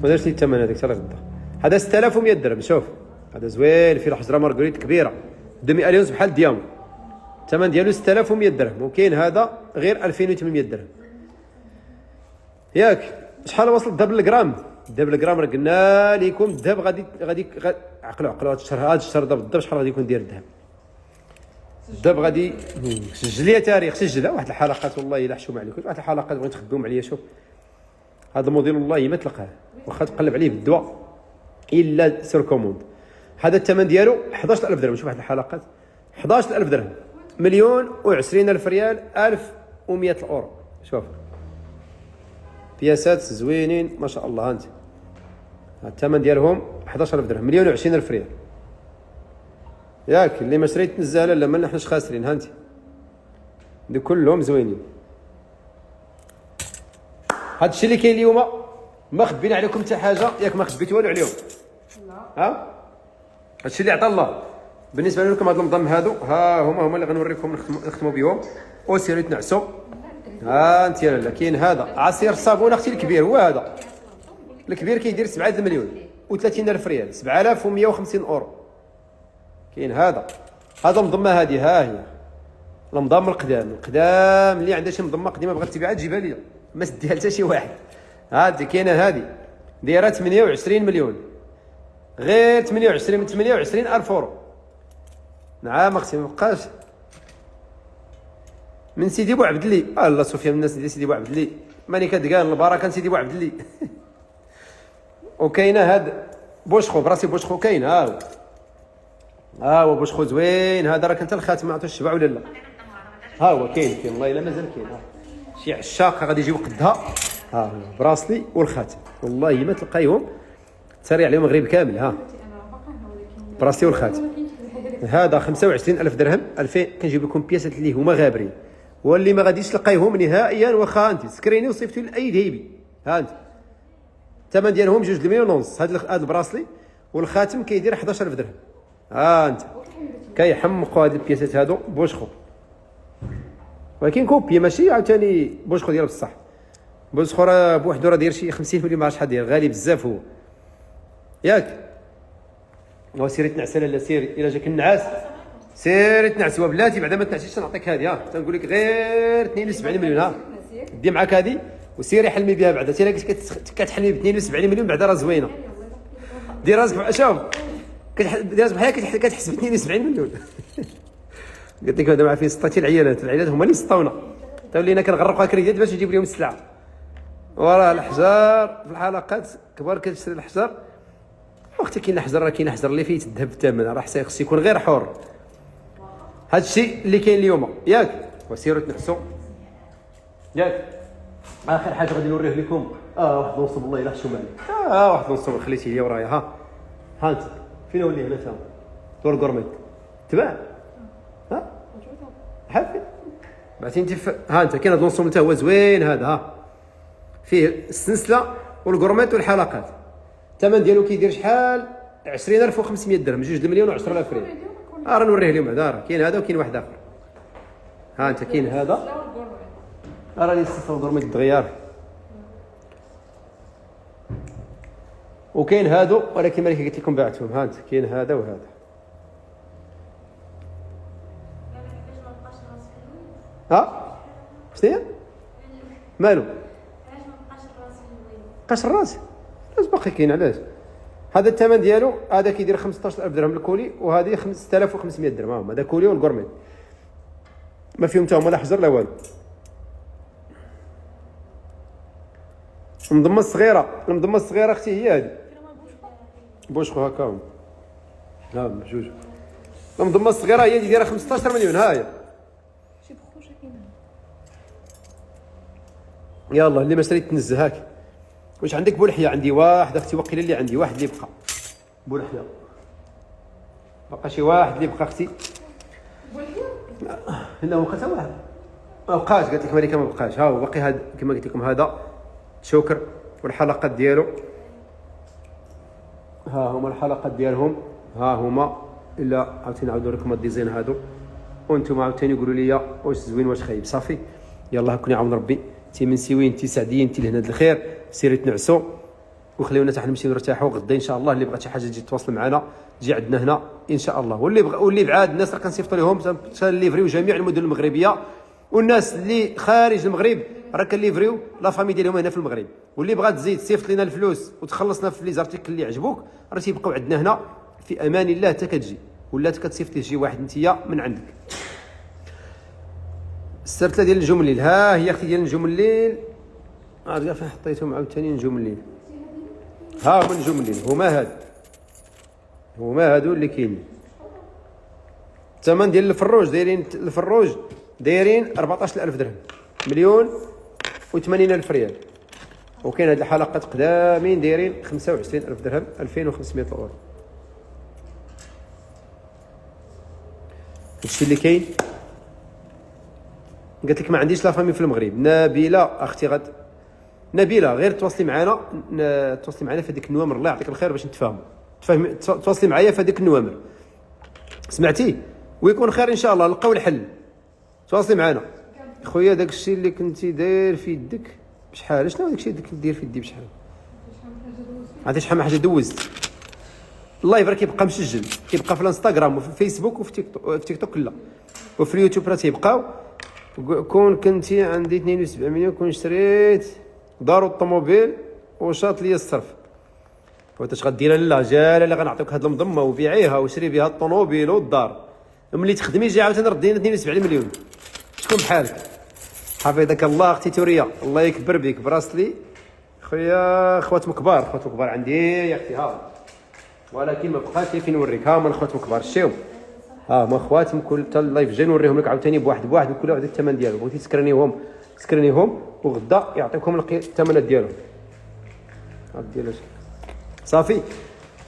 ما دارش لي الثمن هذاك حتى لغدا. هذا 6100 درهم، شوف هذا زوين فيه الحجره مارغريت كبيره دومي اليونس بحال الديامون، الثمن ديالو 6100 درهم. وكاين هذا غير 2800 درهم. ياك شحال وصل الذهب الجرام؟ الذهب الجرام راه قلنا لكم الذهب غادي عقلوا هذا الشهر بالضبط شحال غادي يكون داير الذهب. الذهب غادي سجل لي تاريخ، سجلها واحد الحلقات والله الا حشوم عليكم، واحد الحلقات بغيت تخدموا عليا. شوف هذا الموديل والله ما تلقاه، واخا تقلب عليه بالدواء الا سير كوموند. هذا الثمن ديالو 11000 درهم. شوف واحد الحلقات 11000 درهم، 1,020,000 ريال، 1100 اورو. شوف بياسات زوينين ما شاء الله. انت الثمن ديالهم 11000 درهم، 1,020,000 ريال. ياك اللي ما شريت نزاله لا ما حناش خاسرين. ها انت دي كلهم زوينين. هذا الشيء اللي كاين اليوم ما خبينا عليكم حتى حاجه، ياك ما خبيت والو عليهم. ها هذا الشيء اللي عطا الله بالنسبه لكم. هذا المضم هادو ها هما اللي غنوريكم نختموا بهم وسيروا تنعسوا. ها انت لالا كاين هذا عصير الصابون اختي الكبير، هو هذا الكبير كيدير 7 مليون و30,000 ريال، 7150 اورو. كاين هذا مضمه هذه، ها هي المضام القدام اللي عندها شي مضمه قديمه بغات تبيعها تجيبها ليا، ما سديها حتى شي واحد. هذه كاينه هذه دايره 28 مليون، غير 28,000 اورو. نعم اختي ما بقاش من سيدي بو عبد الله. الله سفيان من الناس ديال سيدي بو عبد الله، ماني كدقان البركه سيدي بو عبد الله. وكاينه هاد بوشخو براسي بوشخو كاين، ها هو بوشخو زوين. هذا راه كنت الخاتم ما عطوش الشبع ولا لا. ها هو كاين والله الا مازال كاين. شي عشاق غادي يجيو قدها. ها هو براسلي والخاتم والله ما تلقايهم تسري عليهم المغرب كامل. ها براسلي والخاتم هذا 25,000 درهم، 2000. كنجيب لكم بياسات اللي هما غابرين واللي ما غاديش تلقايهم نهائيا، واخا انت سكريني وصيفطوا لاي ذهبي. ها انت الثمن ديالهم 2 مليون ونص. هذا البراسلي والخاتم كيدير 11000 درهم. ها انت كيحمقوا هاد البياسات هادو بوشخو، ولكن كوبي ماشي عاوتاني بوشخو ديال بصح. بوشخو راه بوحدو راه داير شي 50 مليون، ما عرفتش شحال داير، غالي بزاف هو. ياك هو سيري تنعس لالا سيري، الا جاك النعاس سيري تنعسوا بلاتي، بعدا ما تنعسيش نعطيك هذه. ها تنقول لك غير 72 مليون. ها دي معاك هذه وسيري حلمي بها بعدا. سيري كتحلمي ب 72 مليون بعدا راه زوينه. دير راسك شوف دير راسك بحال كتحس ب 72 مليون. قلت لك هذا مع فيه سطاتي العيالات هما اللي سطونا، تا ولينا كنغرقوا كريديت باش نجيب لهم السلعه. وراه الاحجار في الحلقات كبار كتشري الاحجار. وقت كاين الاحجار راه كاين احجار اللي فيه الذهب بالثمن، راه خصو يكون غير حر. هذا الشيء اللي كاين اليوم ياك. وسيروا تنعسوا ياك. اخر حاجه غادي نوريه لكم واحد نصب الله الا حشو معايا. واحد نصب خليتي لي ورايا. ها انت فين هو اللي هنا تا دور كورميت تباع. حافي بعتي انت ها انت كاين هذا النصوم حتى هو زوين. هذا فيه السلسله والكورميت والحلقات. الثمن ديالو كيدير شحال 20500 درهم، 2 مليون و10000 ريال. راه نوريه لهم هذا. كاين هذا وكاين واحد اخر. ها انت كاين هذا راه لي السلسله والكورميت دغيار، وكاين هادو ولكن مالك قلت لكم بعتهم. ها انت كاين هذا وهذا. شنو مالو بقاش الراس؟ علاش باقي كاين؟ علاش؟ هذا الثمن ديالو هذا كيدير 15000 درهم الكولي، وهذه 6500 درهم. هذا كولي والكورميت ما فيهم حتى هما لا حجر لا والو. المضمه الصغيره اختي هي هذه بوشخو هكا. بجوج. المضمه الصغيره هي اللي دايره 15 مليون. ها هي. يلا اللي ما شريت تنزه. هاك واش عندك بولحيه؟ عندي واحد اختي وقيله اللي عندي واحد اللي بقى بولحيه. بقى شي واحد اللي بقى اختي. لا هو حتى واحد ما بقاش. قالت لك مالك ما بقاش. ها هو باقي هذا كما قلت لكم. هذا شوكر والحلقات ديالو. ها هما الحلقات ديالهم. ها هما الا عاوتاني نعاود لكم الديزاين هادو وانتم عاوتاني قولوا لي واش زوين واش خايب. صافي يلا كون يعاون ربي. تي من سوين تي سعديين تي لهنا الخير. سيري تنعسوا وخليونا حتى نمشيو نرتاحوا. غدا ان شاء الله اللي بغات شي حاجه تجي تواصل معنا تجي عندنا هنا ان شاء الله. واللي بعاد الناس راه كنصيفطوا لهم كنليفريو جميع المدن المغربيه، والناس اللي خارج المغرب راه كنليفريو لا فامي ديالهم هنا في المغرب. واللي بغات تزيد تصيفط لنا الفلوس وتخلصنا في لي زارتيكل اللي عجبوك راه تيبقاو عندنا هنا في امان الله حتى كتجي، ولا كتصيفط لي شي واحد انت من عندك. السرتله ديال نجوم الليل. ها هي اختي ديال نجوم الليل. كاع فين حطيتهم عاوتاني نجوم الليل. ها هما نجوم الليل. هما هادو اللي كاينين. الثمن ديال الفروج دايرين 14000 درهم، 1,080,000 ريال. وكاين هاد الحلقات قدامين دايرين 25000 درهم، 2500 اورو. هادشي اللي كاين. قلت لك ما عنديش لا فامي في المغرب. نبيله اختي نبيله غير تواصلي معنا في هذيك النوامر. الله يعطيك الخير باش نتفاهموا. تواصلي معايا في هذيك النوامر سمعتي ويكون خير ان شاء الله. نلقاو الحل. تواصلي معنا خويا. داك الشيء اللي كنتي داير في يدك بشحال؟ شنو داك الشيء اللي كنت داير في يدي بشحال؟ عرفتي شحال من حاجه دوزت. اللايف راه كيبقى مسجل، كيبقى في الانستغرام وفي الفيسبوك وفي تيك توك كلها وفي اليوتيوب راه تيبقاو. كون كنتي عندي 72 مليون كون شريت دار والطوموبيل وشاط لي الصرف. واش غديرها؟ لا جاله لا غنعطيوك هاد المضمه وبيعيها وشري بها الطوموبيل والدار. ملي تخدمي جي عاوتاني ردينا 72 مليون. شكون بحالك؟ حفظك الله اختي توريه. الله يكبر بك براسلي خويا. خواتم كبار عندي يا اختي. ها ولكن ما بقاش فين نوريك. ها هما الخواتم كبار شتيهم. ها هما خواتم كل حتى اللايف جاي نوريهم لك عاوتاني بواحد وكل واحد الثمن ديالو. بغيتي تسكرينيهم وغدا يعطيكم الثمنات ديالهم. ديالو صافي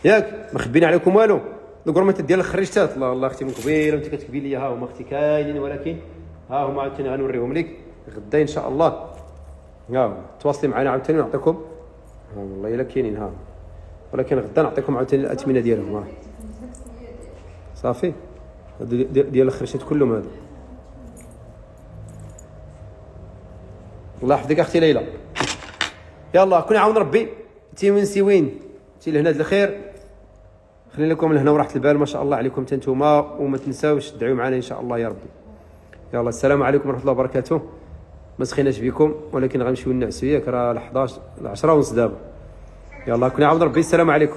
ياك مخبيين عليكم والو. الكرمات ديال الخريجتات الله اختي من قبيله وانت كتكبي لي. ها هما اختي كاينين ولكن ها هما عاوتاني غنوريهم لك غدا ان شاء الله. ها تواصلي معنا عاوتاني نعطيكم. والله الا كاينين. ها ولكن غدا نعطيكم عاوتاني الاثمنه ديالهم. ها صافي ديال الخريجتات كلهم هذا. الله يحفظك اختي ليلى. يلا كون يعاون ربي. تي من سوين تي لهنا الخير. خلينا لكم لهنا وراحة البال ما شاء الله عليكم تنتوما، وما تنساوش تدعيو معنا ان شاء الله يا ربي. يلا السلام عليكم ورحمه الله وبركاته. ما سخيناش بكم ولكن غنمشيو نعسو ياك، راه 11 10 ونص دابا. يلا كون عاود ربي، السلام عليكم.